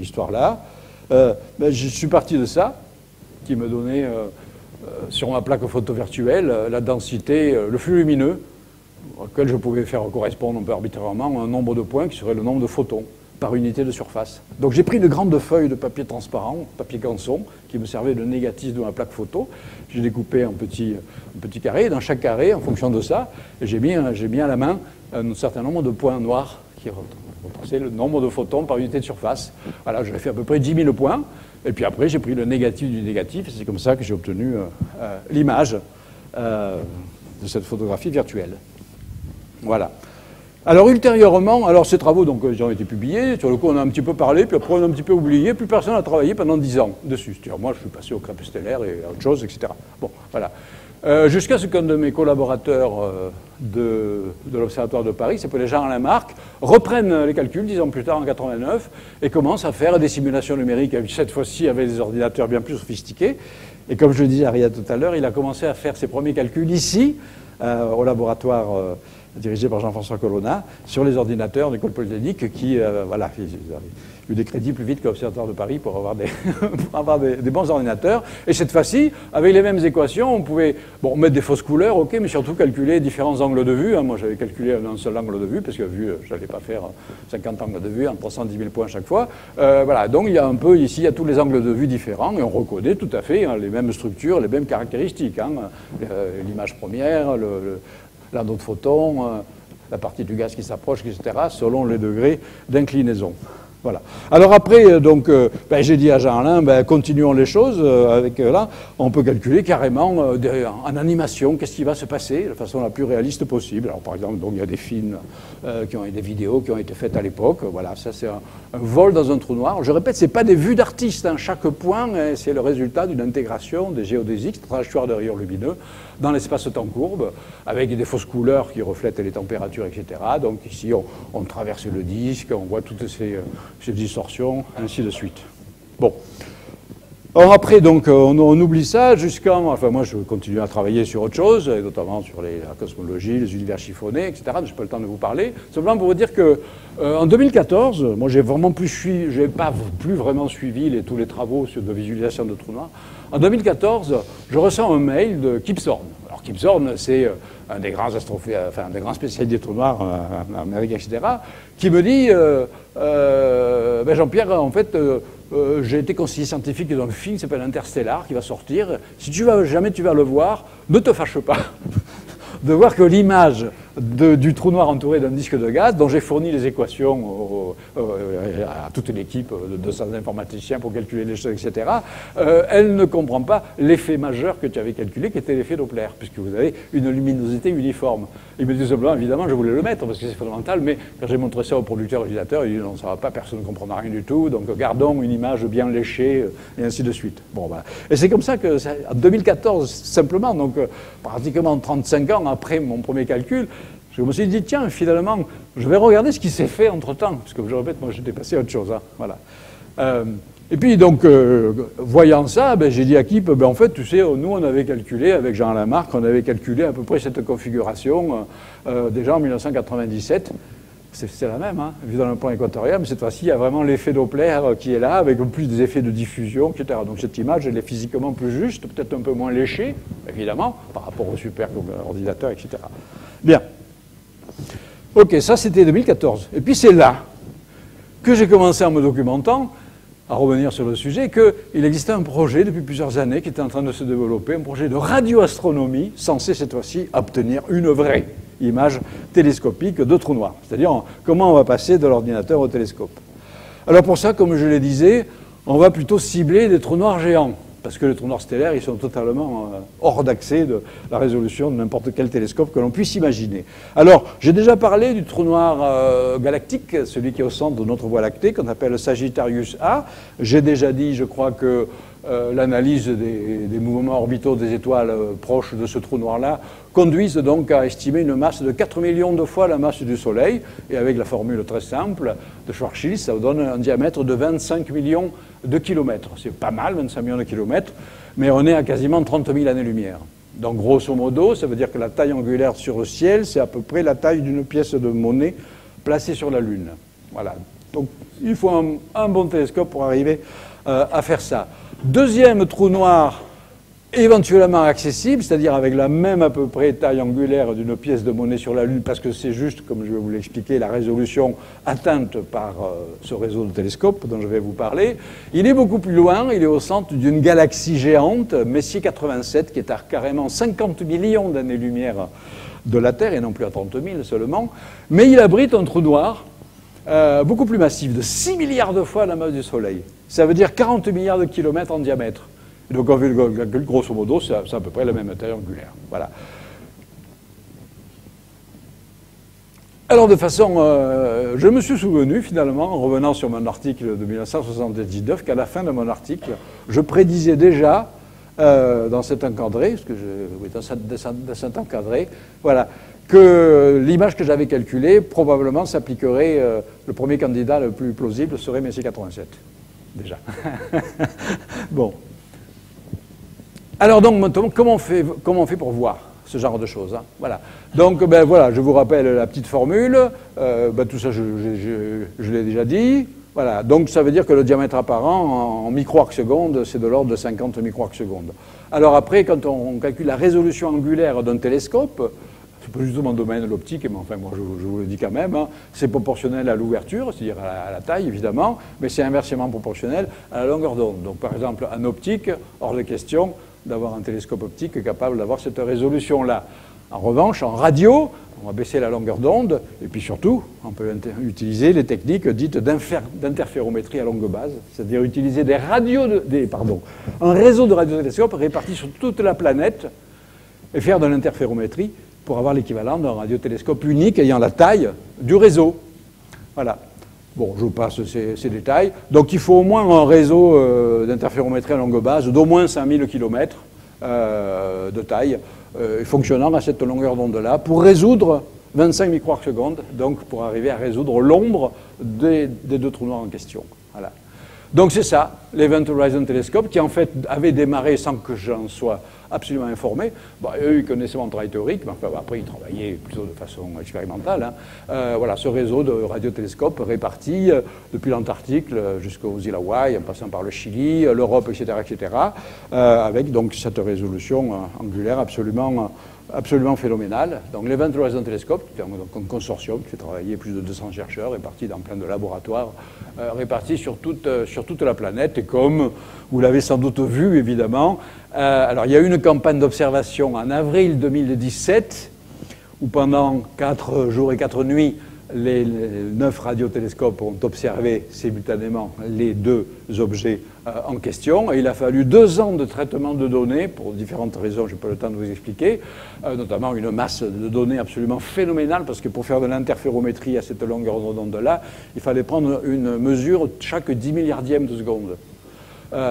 histoire-là. Je suis parti de ça, qui me donnait, sur ma plaque photo virtuelle, la densité, le flux lumineux, auquel je pouvais faire correspondre un peu arbitrairement un nombre de points qui serait le nombre de photons par unité de surface. Donc j'ai pris de grandes feuilles de papier transparent, papier canson, qui me servait de négatif de ma plaque photo. J'ai découpé un petit carré, et dans chaque carré, en fonction de ça, j'ai mis à la main un certain nombre de points noirs qui représentaient le nombre de photons par unité de surface. Voilà, j'avais fait à peu près 10 000 points, et puis après j'ai pris le négatif du négatif, et c'est comme ça que j'ai obtenu l'image de cette photographie virtuelle. Voilà. Alors ultérieurement, ces travaux donc, ils ont été publiés, sur le coup on a un petit peu parlé, puis après on a un petit peu oublié, plus personne n'a travaillé pendant 10 ans dessus. C'est-à-dire moi je suis passé au crêpes stellaires et à autre chose, etc. Bon, voilà. Jusqu'à ce qu'un de mes collaborateurs de l'Observatoire de Paris, qui s'appelait Jean-Alain Marc, reprenne les calculs 10 ans plus tard en 89 et commence à faire des simulations numériques, cette fois-ci avec des ordinateurs bien plus sophistiqués. Et comme je le disais à Riyad tout à l'heure, il a commencé à faire ses premiers calculs ici, au laboratoire dirigé par Jean-François Colonna, sur les ordinateurs d'école polytechnique qui, voilà, ils avaient eu des crédits plus vite que l'Observatoire de Paris pour avoir des bons ordinateurs. Et cette fois-ci, avec les mêmes équations, on pouvait mettre des fausses couleurs, ok, mais surtout calculer différents angles de vue. Hein. Moi, j'avais calculé un seul angle de vue, parce que je n'allais pas faire 50 angles de vue en 310 000 points à chaque fois. Voilà, donc il y a un peu ici, il y a tous les angles de vue différents, et on reconnaît tout à fait les mêmes structures, les mêmes caractéristiques. Hein. L'image première, l'anneau de photons, la partie du gaz qui s'approche, etc., selon les degrés d'inclinaison. Voilà. Alors après, donc, j'ai dit à Jean-Alain, continuons les choses. Là, on peut calculer carrément en animation qu'est-ce qui va se passer de la façon la plus réaliste possible. Alors par exemple, donc, il y a des films, des vidéos qui ont été faites à l'époque. Voilà, ça c'est un vol dans un trou noir. Je répète, c'est pas des vues d'artistes. Hein. Chaque point, c'est le résultat d'une intégration des géodésiques, trajectoires de rayons lumineux, dans l'espace-temps courbe, avec des fausses couleurs qui reflètent les températures, etc. Donc ici, on traverse le disque, on voit toutes ces distorsions, ainsi de suite. Bon. Alors après, donc, on oublie ça jusqu'à... Enfin, moi, je continue à travailler sur autre chose, notamment sur la cosmologie, les univers chiffonnés, etc. Je n'ai pas le temps de vous parler. Simplement pour vous dire que en 2014, moi, j'ai pas plus vraiment suivi tous les travaux de visualisation de trous noirs. En 2014, je reçois un mail de Kip Thorne. Alors, Kip Thorne, c'est un des grands un des grands spécialistes des trous noirs en Amérique, etc., qui me dit Jean-Pierre, en fait, j'ai été conseiller scientifique dans un film qui s'appelle Interstellar, qui va sortir. Si jamais tu vas le voir, ne te fâche pas. de voir que l'image du trou noir entouré d'un disque de gaz, dont j'ai fourni les équations à toute l'équipe de 200 informaticiens pour calculer les choses, etc., elle ne comprend pas l'effet majeur que tu avais calculé, qui était l'effet Doppler, puisque vous avez une luminosité uniforme. Il me dit simplement, évidemment, je voulais le mettre, parce que c'est fondamental, mais quand j'ai montré ça au producteur utilisateur, il dit non, ça ne va pas, personne ne comprendra rien du tout, donc gardons une image bien léchée, et ainsi de suite. Bon, voilà. Et c'est comme ça que, en 2014, simplement, donc pratiquement 35 ans après mon premier calcul, je me suis dit, tiens, finalement, je vais regarder ce qui s'est fait entre-temps, parce que je répète, moi j'étais passé à autre chose. Hein, voilà. Et puis donc, voyant ça, j'ai dit à Kip, en fait, tu sais, nous on avait calculé, avec Jean Lamarck, on avait calculé à peu près cette configuration déjà en 1997. C'est la même, hein, vu dans le plan équatorial, mais cette fois-ci, il y a vraiment l'effet Doppler qui est là, avec plus des effets de diffusion, etc. Donc cette image, elle est physiquement plus juste, peut-être un peu moins léchée, évidemment, par rapport au super ordinateur, etc. Bien. Ok, ça c'était 2014. Et puis c'est là que j'ai commencé en me documentant, à revenir sur le sujet, qu'il existait un projet depuis plusieurs années qui était en train de se développer, un projet de radioastronomie, censé cette fois-ci obtenir une vraie image télescopique de trous noirs. C'est-à-dire comment on va passer de l'ordinateur au télescope. Alors pour ça, comme je le disais, on va plutôt cibler des trous noirs géants, parce que les trous noirs stellaires, ils sont totalement hors d'accès de la résolution de n'importe quel télescope que l'on puisse imaginer. Alors, j'ai déjà parlé du trou noir galactique, celui qui est au centre de notre Voie lactée, qu'on appelle Sagittarius A. J'ai déjà dit, je crois, que l'analyse des mouvements orbitaux des étoiles proches de ce trou noir-là conduisent donc à estimer une masse de 4 millions de fois la masse du Soleil, et avec la formule très simple de Schwarzschild, ça vous donne un diamètre de 25 millions de kilomètres. C'est pas mal, 25 millions de kilomètres, mais on est à quasiment 30 000 années-lumière. Donc grosso modo, ça veut dire que la taille angulaire sur le ciel, c'est à peu près la taille d'une pièce de monnaie placée sur la Lune. Voilà. Donc il faut un bon télescope pour arriver à faire ça. Deuxième trou noir éventuellement accessible, c'est-à-dire avec la même à peu près taille angulaire d'une pièce de monnaie sur la Lune, parce que c'est juste, comme je vais vous l'expliquer, la résolution atteinte par ce réseau de télescopes dont je vais vous parler. Il est beaucoup plus loin, il est au centre d'une galaxie géante, Messier 87, qui est à carrément 50 millions d'années-lumière de la Terre, et non plus à 30 000 seulement, mais il abrite un trou noir beaucoup plus massif, de 6 milliards de fois la masse du Soleil. Ça veut dire 40 milliards de kilomètres en diamètre. Et donc, on fait le calcul, grosso modo, c'est à peu près la même taille angulaire. Voilà. Alors, de façon... je me suis souvenu, finalement, en revenant sur mon article de 1979, qu'à la fin de mon article, je prédisais déjà, dans cet encadré, parce que dans cet encadré, voilà, que l'image que j'avais calculée, probablement s'appliquerait, le premier candidat le plus plausible serait Messier 87. Déjà. Bon. Alors donc, comment on fait pour voir ce genre de choses, hein? Voilà. Donc, voilà, je vous rappelle la petite formule. Tout ça, je l'ai déjà dit. Voilà. Donc, ça veut dire que le diamètre apparent en micro-arcs secondes, c'est de l'ordre de 50 micro-arcs secondes. Alors après, quand on calcule la résolution angulaire d'un télescope, c'est pas du tout mon domaine, l'optique, mais enfin, moi, je vous le dis quand même, hein, c'est proportionnel à l'ouverture, c'est-à-dire à la taille, évidemment, mais c'est inversement proportionnel à la longueur d'onde. Donc, par exemple, en optique, hors de question d'avoir un télescope optique capable d'avoir cette résolution-là. En revanche, en radio, on va baisser la longueur d'onde, et puis surtout, on peut utiliser les techniques dites d'interférométrie à longue base, c'est-à-dire utiliser un réseau de radiotélescopes répartis sur toute la planète, et faire de l'interférométrie pour avoir l'équivalent d'un radiotélescope unique ayant la taille du réseau. Voilà. Bon, je vous passe ces détails. Donc il faut au moins un réseau d'interférométrie à longue base d'au moins 5000 km de taille, fonctionnant à cette longueur d'onde-là, pour résoudre 25 micro-arcs secondes, donc pour arriver à résoudre l'ombre des deux trous noirs en question. Voilà. Donc c'est ça, l'Event Horizon Telescope, qui en fait avait démarré sans que j'en sois absolument informé. Bon, eux, ils connaissaient mon travail théorique, mais enfin, après, ils travaillaient plutôt de façon expérimentale. Hein. Voilà, ce réseau de radiotélescopes répartis depuis l'Antarctique jusqu'aux îles Hawaï, en passant par le Chili, l'Europe, etc., avec donc cette résolution angulaire absolument phénoménale. Donc l'Event Horizon Telescope, qui est un consortium qui fait travailler plus de 200 chercheurs, répartis dans plein de laboratoires, répartis sur toute la planète. Et comme vous l'avez sans doute vu, évidemment, alors il y a eu une campagne d'observation en avril 2017 où pendant 4 jours et 4 nuits, les 9 radiotélescopes ont observé simultanément les 2 objets en question. Et il a fallu 2 ans de traitement de données, pour différentes raisons, je n'ai pas le temps de vous expliquer, notamment une masse de données absolument phénoménale, parce que pour faire de l'interférométrie à cette longueur d'onde-là, il fallait prendre une mesure chaque 10 milliardième de seconde.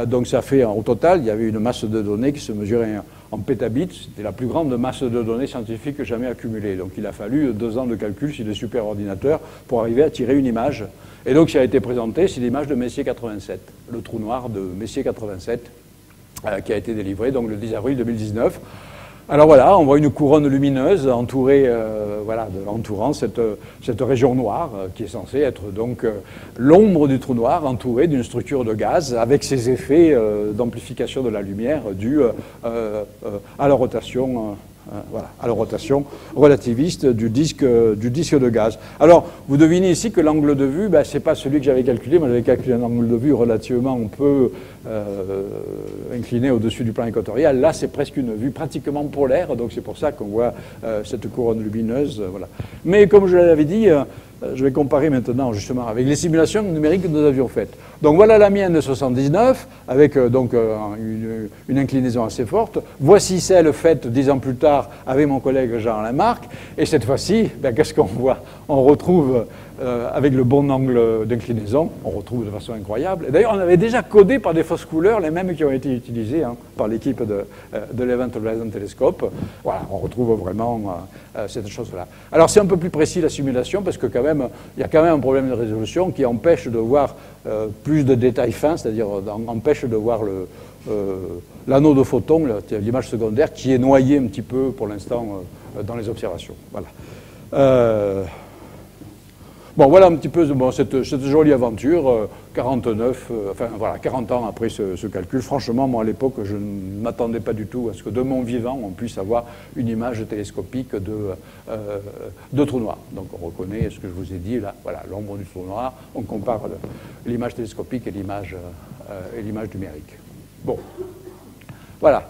Donc ça fait, au total, il y avait une masse de données qui se mesurait en pétabits. C'était la plus grande masse de données scientifiques jamais accumulée. Donc il a fallu 2 ans de calcul sur des superordinateurs pour arriver à tirer une image. Et donc ça a été présenté, c'est l'image de Messier 87, le trou noir de Messier 87, qui a été délivré donc, le 10 avril 2019. Alors voilà, on voit une couronne lumineuse entourée, entourant cette région noire qui est censée être donc l'ombre du trou noir entourée d'une structure de gaz avec ses effets d'amplification de la lumière dus à la rotation. À la rotation relativiste du disque de gaz. Alors, vous devinez ici que l'angle de vue, ce n'est pas celui que j'avais calculé. Moi, j'avais calculé un angle de vue relativement peu incliné au-dessus du plan équatorial. Là, c'est presque une vue pratiquement polaire, donc c'est pour ça qu'on voit cette couronne lumineuse. Voilà. Mais comme je l'avais dit, je vais comparer maintenant justement avec les simulations numériques que nous avions faites. Donc voilà la mienne de 79, avec donc une inclinaison assez forte. Voici celle faite 10 ans plus tard avec mon collègue Jean Lamarck. Et cette fois-ci, qu'est-ce qu'on voit? On retrouve, avec le bon angle d'inclinaison, on retrouve de façon incroyable. D'ailleurs, on avait déjà codé par des fausses couleurs les mêmes qui ont été utilisées par l'équipe de l'Event Horizon Telescope. Voilà, on retrouve vraiment cette chose-là. Alors c'est un peu plus précis la simulation, parce que quand même, il y a quand même un problème de résolution qui empêche de voir plus de détails fins, c'est-à-dire empêche de voir l'anneau de photons, l'image secondaire, qui est noyé un petit peu pour l'instant dans les observations. Voilà. Bon, voilà un petit peu cette jolie aventure, 40 ans après ce calcul. Franchement, moi, à l'époque, je ne m'attendais pas du tout à ce que de mon vivant, on puisse avoir une image télescopique de trou noir. Donc, on reconnaît ce que je vous ai dit, là, voilà, l'ombre du trou noir. On compare l'image télescopique et l'image numérique. Bon, voilà.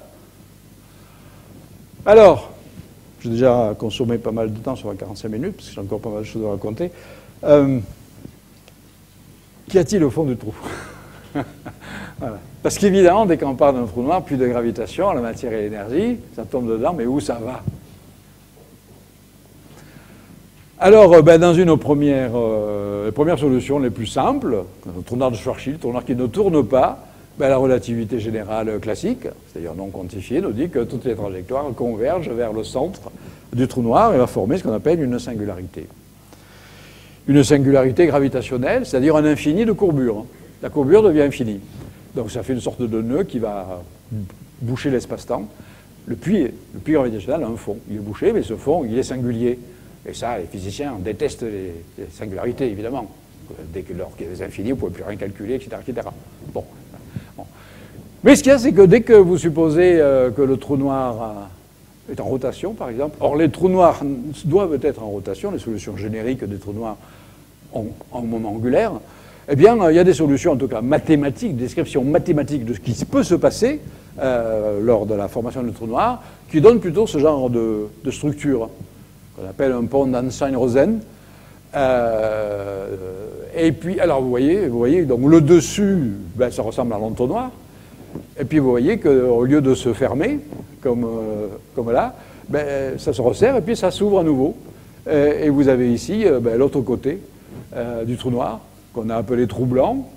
Alors, j'ai déjà consommé pas mal de temps sur 45 minutes, parce que j'ai encore pas mal de choses à raconter. Qu'y a-t-il au fond du trou? Voilà. Parce qu'évidemment, dès qu'on parle d'un trou noir, plus de gravitation, la matière et l'énergie, ça tombe dedans, mais où ça va? Alors, dans une première solution les plus simples, le trou noir de Schwarzschild, le trou noir qui ne tourne pas, la relativité générale classique, c'est-à-dire non quantifiée, nous dit que toutes les trajectoires convergent vers le centre du trou noir et va former ce qu'on appelle une singularité. Une singularité gravitationnelle, c'est-à-dire un infini de courbure. La courbure devient infinie. Donc ça fait une sorte de nœud qui va boucher l'espace-temps. Le puits gravitationnel a un fond. Il est bouché, mais ce fond, il est singulier. Et ça, les physiciens détestent les singularités, évidemment. Dès que lorsqu'il y a des infinis, vous ne pouvez plus rien calculer, etc. etc. Bon. Mais ce qu'il y a, c'est que dès que vous supposez que le trou noir est en rotation, par exemple, or les trous noirs doivent être en rotation, les solutions génériques des trous noirs en moment angulaire, eh bien, il y a des solutions, en tout cas mathématiques, des descriptions mathématiques de ce qui peut se passer lors de la formation du trou noir, qui donnent plutôt ce genre de structure, qu'on appelle un pont d'Einstein-Rosen. Et puis, alors vous voyez, donc le dessus, ça ressemble à l'entonnoir. Et puis vous voyez qu'au lieu de se fermer, comme là, ça se resserre et puis ça s'ouvre à nouveau. Et vous avez ici l'autre côté du trou noir, qu'on a appelé trou blanc,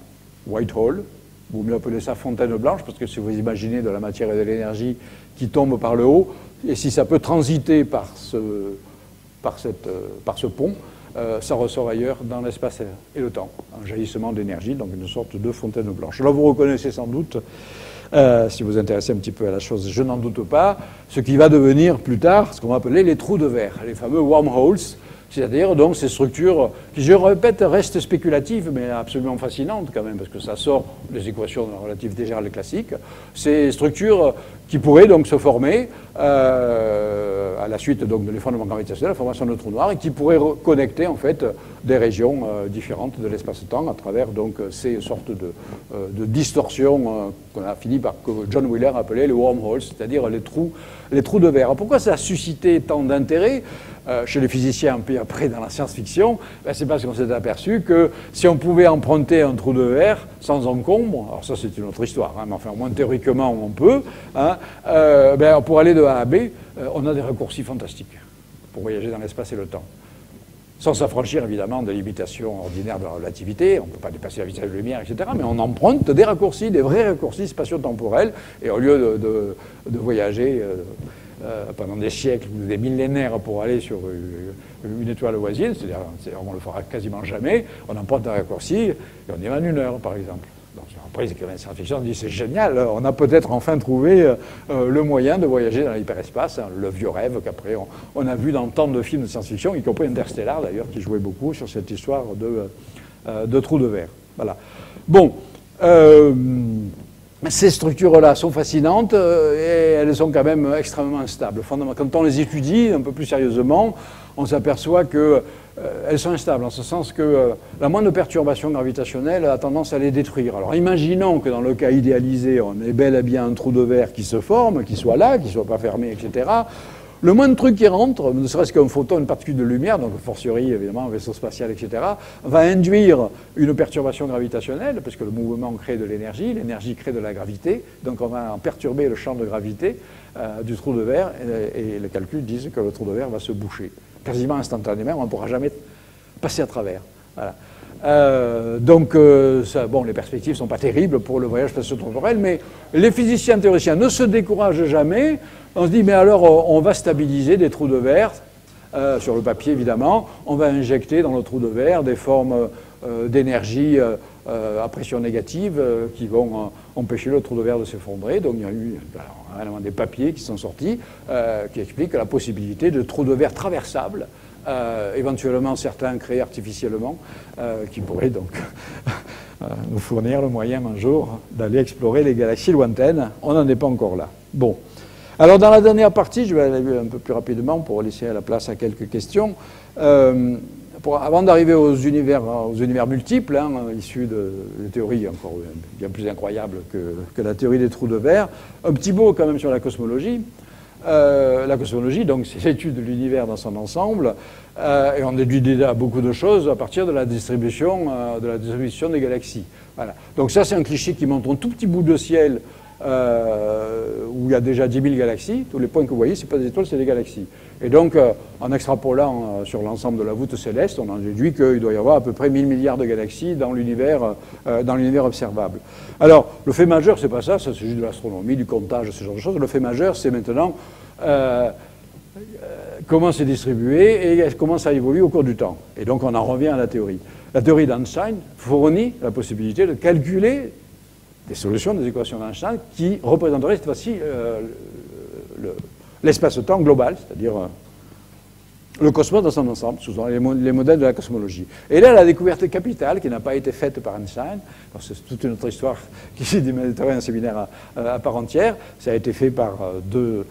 white hole. Vous mieux appeler ça fontaine blanche, parce que si vous imaginez de la matière et de l'énergie qui tombe par le haut, et si ça peut transiter par ce pont, ça ressort ailleurs dans l'espace et le temps. Un jaillissement d'énergie, donc une sorte de fontaine blanche. Là, vous reconnaissez sans doute, si vous vous intéressez un petit peu à la chose, je n'en doute pas, ce qui va devenir plus tard ce qu'on va appeler les trous de verre, les fameux wormholes, c'est-à-dire donc ces structures qui, je répète, restent spéculatives, mais absolument fascinantes quand même, parce que ça sort des équations de la relativité générale classique. Ces structures qui pourraient donc se former à la suite donc de l'effondrement gravitationnel, la formation de trous noirs, et qui pourraient connecter en fait des régions différentes de l'espace-temps à travers donc ces sortes de distorsions qu'on a fini par, que John Wheeler appelait les wormholes, c'est-à-dire les trous de verre. Alors pourquoi ça a suscité tant d'intérêt chez les physiciens, puis après dans la science-fiction? Ben, c'est parce qu'on s'est aperçu que si on pouvait emprunter un trou de verre sans encombre, alors ça c'est une autre histoire, hein, mais enfin au moins théoriquement on peut, hein, ben, pour aller de A à B, on a des raccourcis fantastiques pour voyager dans l'espace et le temps. Sans s'affranchir évidemment des limitations ordinaires de la relativité, on ne peut pas dépasser la vitesse de la lumière, etc. Mais on emprunte des raccourcis, des vrais raccourcis spatio-temporels, et au lieu de voyager pendant des siècles ou des millénaires pour aller sur une étoile voisine, c'est-à-dire on ne le fera quasiment jamais, on emprunte un raccourci et on y va en 1 heure par exemple. Donc, après, les écrivains de science-fiction disent c'est génial, on a peut-être enfin trouvé le moyen de voyager dans l'hyperespace, hein, le vieux rêve qu'après on a vu dans tant de films de science-fiction, y compris Interstellar d'ailleurs, qui jouait beaucoup sur cette histoire de trous de verre. Voilà. Bon, ces structures-là sont fascinantes et elles sont quand même extrêmement instables. Quand on les étudie un peu plus sérieusement, on s'aperçoit que elles sont instables, en ce sens que la moindre perturbation gravitationnelle a tendance à les détruire. Alors imaginons que dans le cas idéalisé, on ait bel et bien un trou de verre qui se forme, qui soit là, qui ne soit pas fermé, etc. Le moindre truc qui rentre, ne serait-ce qu'un photon, une particule de lumière, donc fortiori évidemment un vaisseau spatial, etc., va induire une perturbation gravitationnelle, parce que le mouvement crée de l'énergie crée de la gravité, donc on va en perturber le champ de gravité du trou de verre, et les calculs disent que le trou de verre va se boucher. Quasiment instantanément, on ne pourra jamais passer à travers. Voilà. Bon, les perspectives ne sont pas terribles pour le voyage spatio-temporel, mais les physiciens théoriciens ne se découragent jamais. On se dit, mais alors, on va stabiliser des trous de verre, sur le papier évidemment, on va injecter dans le trou de verre des formes d'énergie à pression négative qui vont empêcher le trou de verre de s'effondrer. Donc il y a eu vraiment des papiers qui sont sortis qui expliquent la possibilité de trous de verre traversables, éventuellement certains créés artificiellement, qui pourraient donc nous fournir le moyen un jour d'aller explorer les galaxies lointaines. On n'en est pas encore là. Bon. Alors dans la dernière partie, je vais aller un peu plus rapidement pour laisser la place à quelques questions. Avant d'arriver aux univers multiples, hein, issus de théories encore bien plus incroyables que la théorie des trous de verre, un petit mot quand même sur la cosmologie. La cosmologie, donc, c'est l'étude de l'univers dans son ensemble, et on déduit déjà beaucoup de choses à partir de la distribution des galaxies. Voilà. Donc ça, c'est un cliché qui montre un tout petit bout de ciel où il y a déjà 10 000 galaxies. Tous les points que vous voyez, ce n'est pas des étoiles, c'est des galaxies. Et donc, en extrapolant sur l'ensemble de la voûte céleste, on en déduit qu'il doit y avoir à peu près 1000 milliards de galaxies dans l'univers observable. Alors, le fait majeur, c'est pas ça, c'est juste de l'astronomie, du comptage, ce genre de choses. Le fait majeur, c'est maintenant comment c'est distribué et comment ça évolue au cours du temps. Et donc, on en revient à la théorie. La théorie d'Einstein fournit la possibilité de calculer des solutions des équations d'Einstein qui représenteraient cette fois-ci l'espace-temps global, c'est-à-dire le cosmos dans son ensemble, sous les modèles de la cosmologie. Et là, la découverte capitale, qui n'a pas été faite par Einstein, c'est toute une autre histoire qui mériterait un séminaire à part entière, ça a été fait par deux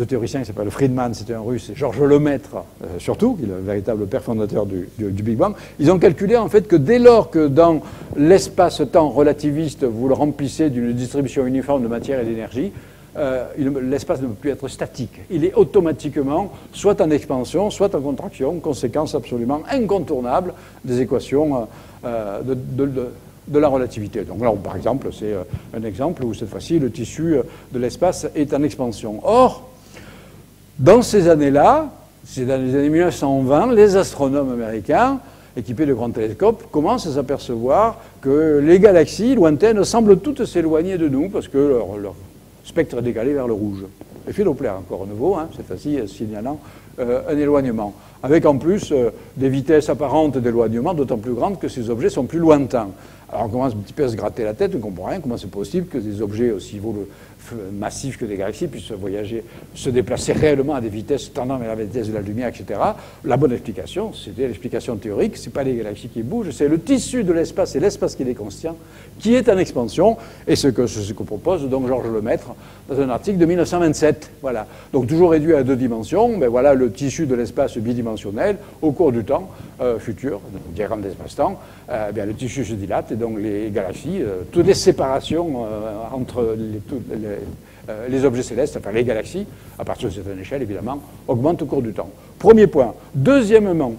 théoriciens qui s'appellent Friedman, c'était un russe, et Georges Lemaître, surtout, qui est le véritable père fondateur du Big Bang. Ils ont calculé en fait que dès lors que dans l'espace-temps relativiste, vous le remplissez d'une distribution uniforme de matière et d'énergie, l'espace ne peut plus être statique. Il est automatiquement soit en expansion, soit en contraction, conséquence absolument incontournable des équations de la relativité. Donc là, par exemple, c'est un exemple où cette fois-ci, le tissu de l'espace est en expansion. Or, dans ces années-là, c'est dans les années 1920, les astronomes américains, équipés de grands télescopes, commencent à s'apercevoir que les galaxies lointaines semblent toutes s'éloigner de nous parce que leur spectre est décalé vers le rouge. Effet Doppler, encore nouveau, hein, cette fois-ci signalant un éloignement, avec en plus des vitesses apparentes d'éloignement d'autant plus grandes que ces objets sont plus lointains. Alors on commence un petit peu à se gratter la tête, on ne comprend rien, comment c'est possible que des objets aussi massifs que des galaxies puissent voyager, se déplacer réellement à des vitesses tendant vers la vitesse de la lumière, etc. La bonne explication, c'était l'explication théorique, ce n'est pas les galaxies qui bougent, c'est le tissu de l'espace, et l'espace qui est constant, qui est en expansion, et ce que propose donc Georges Lemaître dans un article de 1927. Voilà. Donc toujours réduit à 2 dimensions, mais voilà le tissu de l'espace bidimensionnel au cours du temps futur, diagramme d'espace-temps, bien le tissu se dilate, et donc les galaxies, toutes les séparations entre les objets célestes, enfin les galaxies, à partir de certaine échelle évidemment, augmentent au cours du temps. Premier point. Deuxièmement,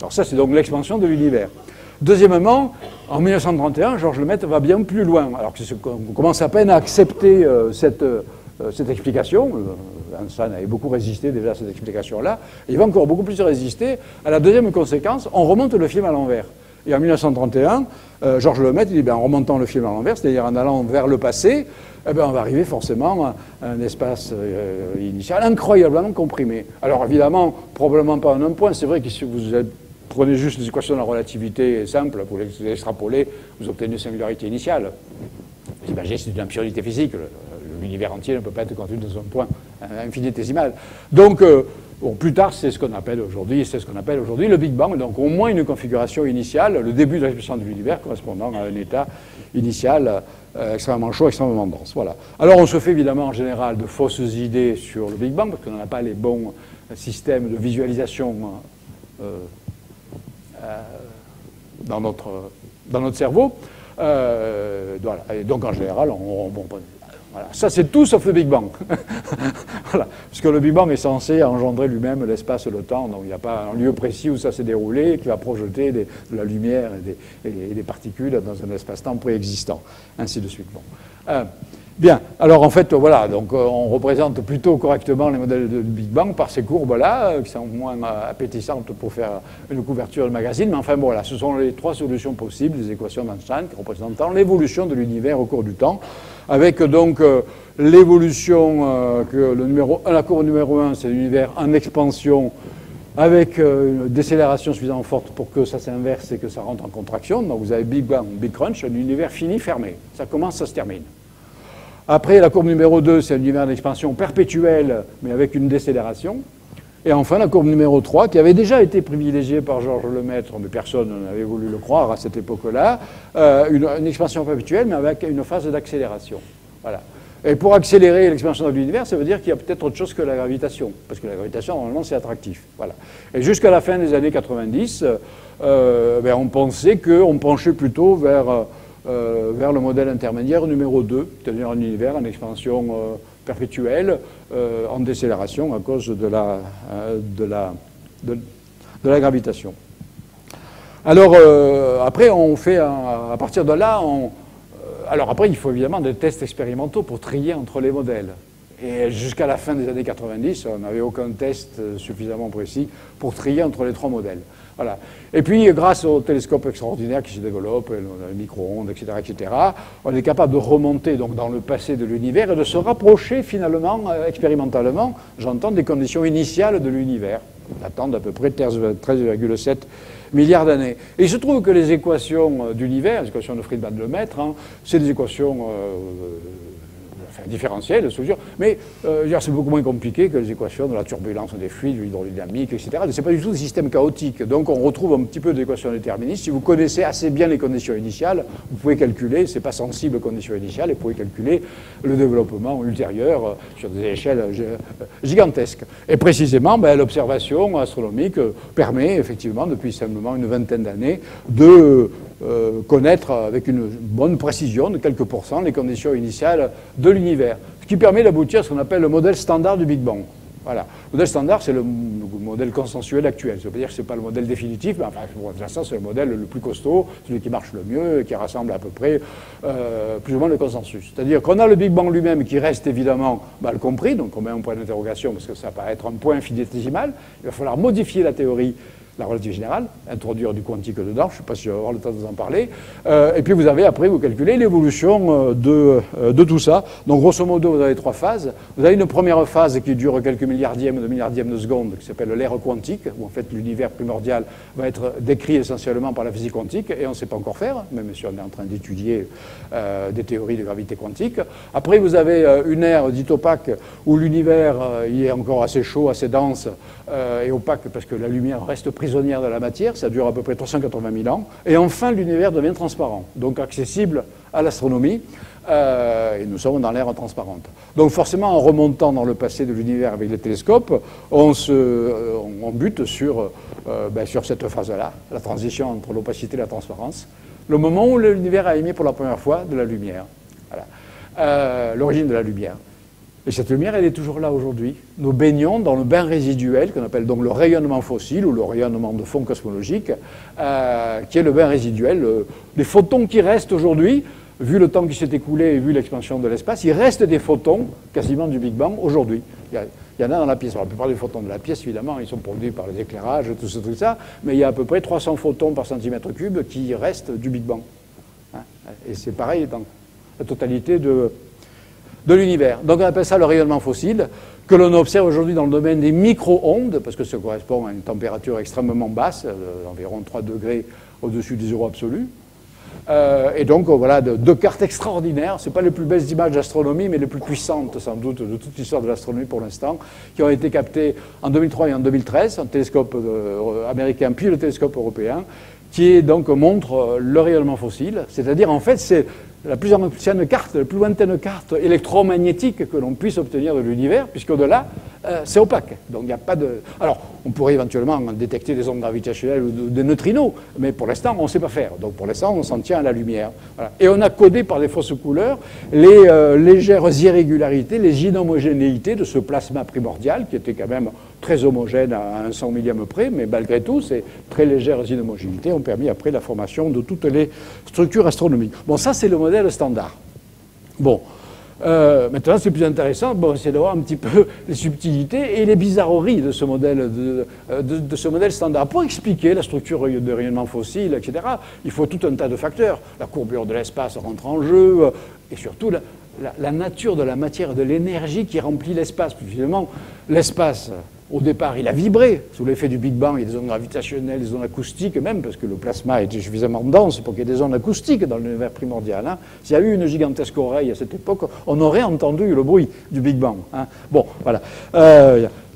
alors ça c'est donc l'expansion de l'univers. Deuxièmement, en 1931, Georges Lemaître va bien plus loin, alors qu'on commence à peine à accepter cette explication. Einstein avait beaucoup résisté déjà à cette explication-là. Il va encore beaucoup plus résister à la deuxième conséquence, on remonte le film à l'envers. Et en 1931, Georges Lemaître dit, en remontant le film à l'envers, c'est-à-dire en allant vers le passé, on va arriver forcément à un espace initial incroyablement comprimé. Alors évidemment, probablement pas en un point. C'est vrai que si vous prenez juste les équations de la relativité simples, vous les extrapolez, vous obtenez une singularité initiale. Vous imaginez, c'est une absurdité physique. L'univers entier ne peut pas être contenu dans un point infinitésimal. Donc, plus tard, c'est ce qu'on appelle aujourd'hui le Big Bang. Donc, au moins une configuration initiale, le début de l'expression de l'univers correspondant à un état initial extrêmement chaud, extrêmement dense. Voilà. Alors, on se fait évidemment en général de fausses idées sur le Big Bang parce qu'on n'a pas les bons systèmes de visualisation dans notre cerveau. Voilà. Et donc, en général, voilà. Ça, c'est tout sauf le Big Bang. Voilà. Parce que le Big Bang est censé engendrer lui-même l'espace et le temps. Donc, il n'y a pas un lieu précis où ça s'est déroulé qui va projeter de la lumière et des particules dans un espace-temps préexistant. Ainsi de suite. Bon. Bien. Alors, en fait, voilà. Donc, on représente plutôt correctement les modèles de Big Bang par ces courbes-là, qui sont moins appétissantes pour faire une couverture de magazine. Mais enfin, bon, voilà. Ce sont les 3 solutions possibles des équations d'Einstein représentant l'évolution de l'univers au cours du temps. Avec donc l'évolution la courbe numéro 1, c'est l'univers en expansion avec une décélération suffisamment forte pour que ça s'inverse et que ça rentre en contraction. Donc vous avez Big Bang, Big Crunch, un univers fini, fermé. Ça commence, ça se termine. Après, la courbe numéro 2, c'est un univers d'expansion perpétuelle, mais avec une décélération. Et enfin, la courbe numéro 3, qui avait déjà été privilégiée par Georges Lemaître, mais personne n'avait voulu le croire à cette époque-là, une expansion perpétuelle, mais avec une phase d'accélération. Voilà. Et pour accélérer l'expansion de l'univers, ça veut dire qu'il y a peut-être autre chose que la gravitation, parce que la gravitation, normalement, c'est attractif. Voilà. Et jusqu'à la fin des années 90, on pensait qu'on penchait plutôt vers le modèle intermédiaire numéro 2, c'est-à-dire un univers en expansion perpétuelle, en décélération à cause de la gravitation. Alors, après, on fait, à partir de là, alors après, il faut évidemment des tests expérimentaux pour trier entre les modèles. Et jusqu'à la fin des années 90, on n'avait aucun test suffisamment précis pour trier entre les 3 modèles. Voilà. Et puis, grâce aux télescopes extraordinaires qui se développent, les micro-ondes, etc., on est capable de remonter donc, dans le passé de l'univers et de se rapprocher finalement, expérimentalement, j'entends, des conditions initiales de l'univers, datant d'à peu près 13,7 milliards d'années. Et il se trouve que les équations d'univers, les équations de Friedmann-Lemaître, c'est des équations différentielles, de structure, mais c'est beaucoup moins compliqué que les équations de la turbulence des fluides, de l'hydrodynamique, etc. Ce n'est pas du tout des systèmes chaotiques. Donc on retrouve un petit peu d'équations déterministes. Si vous connaissez assez bien les conditions initiales, vous pouvez calculer, ce n'est pas sensible aux conditions initiales, et vous pouvez calculer le développement ultérieur sur des échelles gigantesques. Et précisément, l'observation astronomique permet effectivement, depuis simplement une vingtaine d'années, de connaître avec une bonne précision de quelques pourcents les conditions initiales de l'univers, ce qui permet d'aboutir à ce qu'on appelle le modèle standard du Big Bang. Voilà. Le modèle standard, c'est le modèle consensuel actuel. Ça veut dire que ce n'est pas le modèle définitif, mais enfin, pour l'instant, c'est le modèle le plus costaud, celui qui marche le mieux, qui rassemble à peu près plus ou moins le consensus. C'est-à-dire qu'on a le Big Bang lui-même qui reste évidemment mal compris, donc on met un point d'interrogation parce que ça paraît être un point infinitésimal. Il va falloir modifier la théorie la relativité générale, introduire du quantique dedans, je ne sais pas si je vais avoir le temps de vous en parler. Et puis vous avez, après, vous calculez l'évolution de tout ça. Donc grosso modo, vous avez 3 phases. Vous avez une première phase qui dure quelques milliardièmes de seconde, qui s'appelle l'ère quantique, où en fait l'univers primordial va être décrit essentiellement par la physique quantique, et on ne sait pas encore faire, même si on est en train d'étudier des théories de gravité quantique. Après, vous avez une ère dite opaque, où l'univers il est encore assez chaud, assez dense, et opaque, parce que la lumière reste prisonnière de la matière, ça dure à peu près 380 000 ans, et enfin l'univers devient transparent, donc accessible à l'astronomie, et nous sommes dans l'ère transparente. Donc forcément, en remontant dans le passé de l'univers avec les télescopes, on bute sur cette phase-là, la transition entre l'opacité et la transparence, le moment où l'univers a émis pour la première fois de la lumière, voilà. L'origine de la lumière. Et cette lumière, elle est toujours là aujourd'hui. Nous baignons dans le bain résiduel, qu'on appelle donc le rayonnement fossile, ou le rayonnement de fond cosmologique, qui est le bain résiduel. Les photons qui restent aujourd'hui, vu le temps qui s'est écoulé et vu l'expansion de l'espace, il reste des photons quasiment du Big Bang aujourd'hui. Il y en a dans la pièce. Alors, la plupart des photons de la pièce, évidemment, ils sont produits par les éclairages, tout ça, mais il y a à peu près 300 photons par centimètre cube qui restent du Big Bang. Hein, et c'est pareil dans la totalité de l'univers. Donc on appelle ça le rayonnement fossile, que l'on observe aujourd'hui dans le domaine des micro-ondes, parce que ça correspond à une température extrêmement basse, d'environ 3 degrés au-dessus des zéros absolus. Et donc voilà deux cartes extraordinaires, ce n'est pas les plus belles images d'astronomie, mais les plus puissantes sans doute de toute l'histoire de l'astronomie pour l'instant, qui ont été captées en 2003 et en 2013, un télescope américain puis le télescope européen, qui donc montre le rayonnement fossile, c'est-à-dire en fait c'est la plus ancienne carte, la plus lointaine carte électromagnétique que l'on puisse obtenir de l'univers, puisqu'au-delà, c'est opaque. Donc il n'y a pas de... Alors, on pourrait éventuellement détecter des ondes gravitationnelles ou des neutrinos, mais pour l'instant, on ne sait pas faire. Donc pour l'instant, on s'en tient à la lumière. Voilà. Et on a codé par des fausses couleurs les légères irrégularités, les inhomogénéités de ce plasma primordial, qui était quand même très homogène à un 100 millième près, mais malgré tout, ces très légères inhomogénéités ont permis après la formation de toutes les structures astronomiques. Bon, ça, c'est le modèle standard. Bon, maintenant, c'est plus intéressant, c'est de voir un petit peu les subtilités et les bizarreries de ce modèle, de ce modèle standard. Pour expliquer la structure de rayonnement fossile, etc., il faut tout un tas de facteurs. La courbure de l'espace rentre en jeu, et surtout la nature de la matière, de l'énergie qui remplit l'espace. Puis finalement, l'espace... Au départ, il a vibré sous l'effet du Big Bang. Il y a des ondes gravitationnelles, des ondes acoustiques même, parce que le plasma était suffisamment dense pour qu'il y ait des ondes acoustiques dans l'univers primordial. Hein. S'il y a eu une gigantesque oreille à cette époque, on aurait entendu le bruit du Big Bang. Hein. Bon, voilà.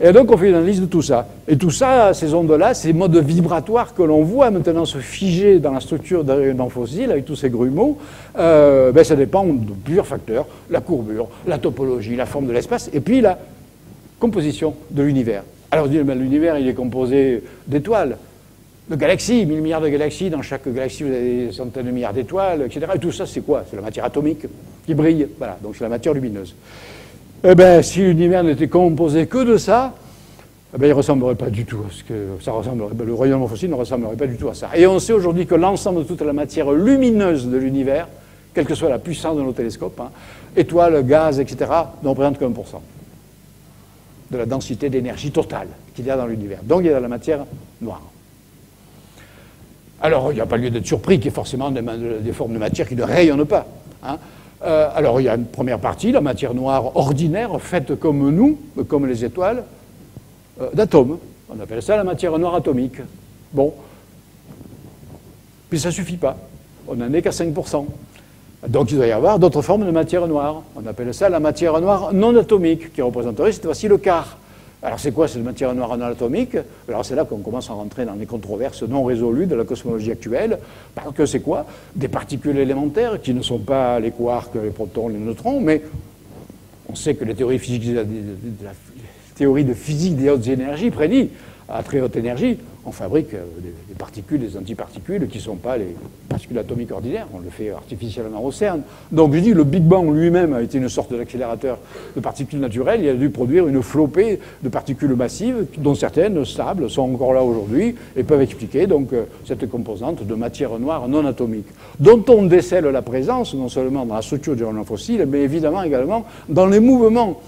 Et donc, on fait une analyse de tout ça. Et tout ça, ces ondes-là, ces modes vibratoires que l'on voit maintenant se figer dans la structure d'un rayonnement fossile, avec tous ces grumeaux, ça dépend de plusieurs facteurs. La courbure, la topologie, la forme de l'espace, et puis la composition de l'univers. Alors, l'univers, il est composé d'étoiles, de galaxies, 1000 milliards de galaxies. Dans chaque galaxie, vous avez des centaines de milliards d'étoiles, etc. Et tout ça, c'est quoi? C'est la matière atomique qui brille. Voilà, donc c'est la matière lumineuse. Eh bien, si l'univers n'était composé que de ça, eh bien, il ne ressemblerait pas du tout à ce que ça ressemblerait. Le rayonnement fossile ne ressemblerait pas du tout à ça. Et on sait aujourd'hui que l'ensemble de toute la matière lumineuse de l'univers, quelle que soit la puissance de nos télescopes, hein, étoiles, gaz, etc., ne représente que 1% de la densité d'énergie totale qu'il y a dans l'univers. Donc il y a de la matière noire. Alors il n'y a pas lieu d'être surpris qu'il y ait forcément des formes de matière qui ne rayonnent pas. Hein. Alors il y a une première partie, la matière noire ordinaire, faite comme nous, comme les étoiles, d'atomes. On appelle ça la matière noire atomique. Bon. Puis ça ne suffit pas. On n'en est qu'à 5%. Donc il doit y avoir d'autres formes de matière noire. On appelle ça la matière noire non atomique, qui représenterait cette fois-ci le quart. Alors c'est quoi cette matière noire non atomique? Alors c'est là qu'on commence à rentrer dans les controverses non résolues de la cosmologie actuelle. Parce que c'est quoi? Des particules élémentaires qui ne sont pas les quarks, les protons, les neutrons, mais on sait que les théories de physique des hautes énergies prédit à très haute énergie, on fabrique des particules, des antiparticules qui ne sont pas les particules atomiques ordinaires. On le fait artificiellement au CERN. Donc je dis, le Big Bang lui-même a été une sorte d'accélérateur de particules naturelles. Il a dû produire une flopée de particules massives, dont certaines stables sont encore là aujourd'hui et peuvent expliquer donc cette composante de matière noire non atomique, dont on décèle la présence non seulement dans la structure du rayonnement fossile, mais évidemment également dans les mouvements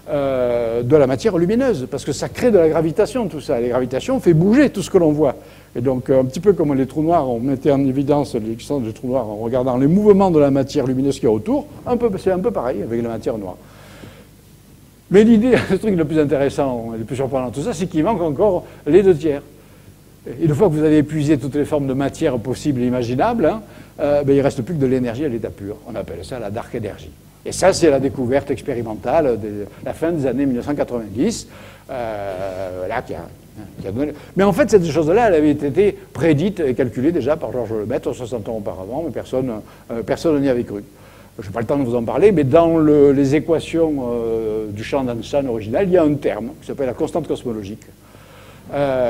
de la matière lumineuse, parce que ça crée de la gravitation, tout ça. Et la gravitation fait bouger tout ce que l'on voit. Et donc, un petit peu comme les trous noirs, on mettait en évidence l'existence des trous noirs en regardant les mouvements de la matière lumineuse qui est autour, c'est un peu pareil avec la matière noire. Mais l'idée, le truc le plus intéressant et le plus surprenant de tout ça, c'est qu'il manque encore les 2 tiers. Et une fois que vous avez épuisé toutes les formes de matière possibles et imaginables, il ne reste plus que de l'énergie à l'état pur. On appelle ça la dark energy. Et ça, c'est la découverte expérimentale de la fin des années 1990, qui a donné... Mais en fait, cette chose-là, elle avait été prédite et calculée déjà par Georges Lemaître 60 ans auparavant, mais personne n'y avait cru. Je n'ai pas le temps de vous en parler, mais dans les équations du champ d'Einstein original, il y a un terme qui s'appelle la constante cosmologique,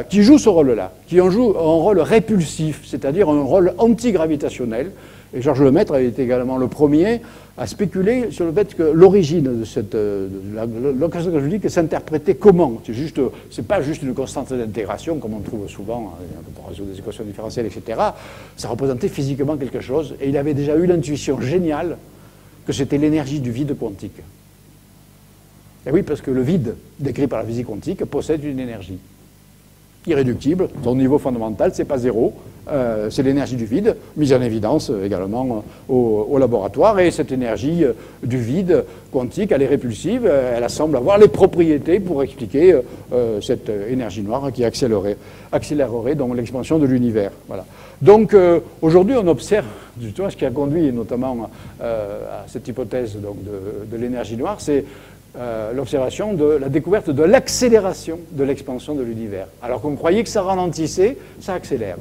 qui joue ce rôle-là, qui en joue un rôle répulsif, c'est-à-dire un rôle antigravitationnel. Et Georges Lemaître a été également le premier à spéculer sur le fait que l'origine de cette la constante cosmologique s'interprétait comment. C'est pas juste une constante d'intégration, comme on trouve souvent pour résoudre des équations différentielles, etc. Ça représentait physiquement quelque chose, et il avait déjà eu l'intuition géniale que c'était l'énergie du vide quantique. Et oui, parce que le vide, décrit par la physique quantique, possède une énergie irréductible. Son niveau fondamental, c'est pas zéro, c'est l'énergie du vide, mise en évidence également au laboratoire. Et cette énergie du vide quantique, elle est répulsive, elle semble avoir les propriétés pour expliquer cette énergie noire qui accélérerait donc l'expansion de l'univers. Voilà. Donc aujourd'hui, on observe justement ce qui a conduit notamment à cette hypothèse donc, de l'énergie noire, c'est l'observation de la découverte de l'accélération de l'expansion de l'univers. Alors qu'on croyait que ça ralentissait, ça accélère.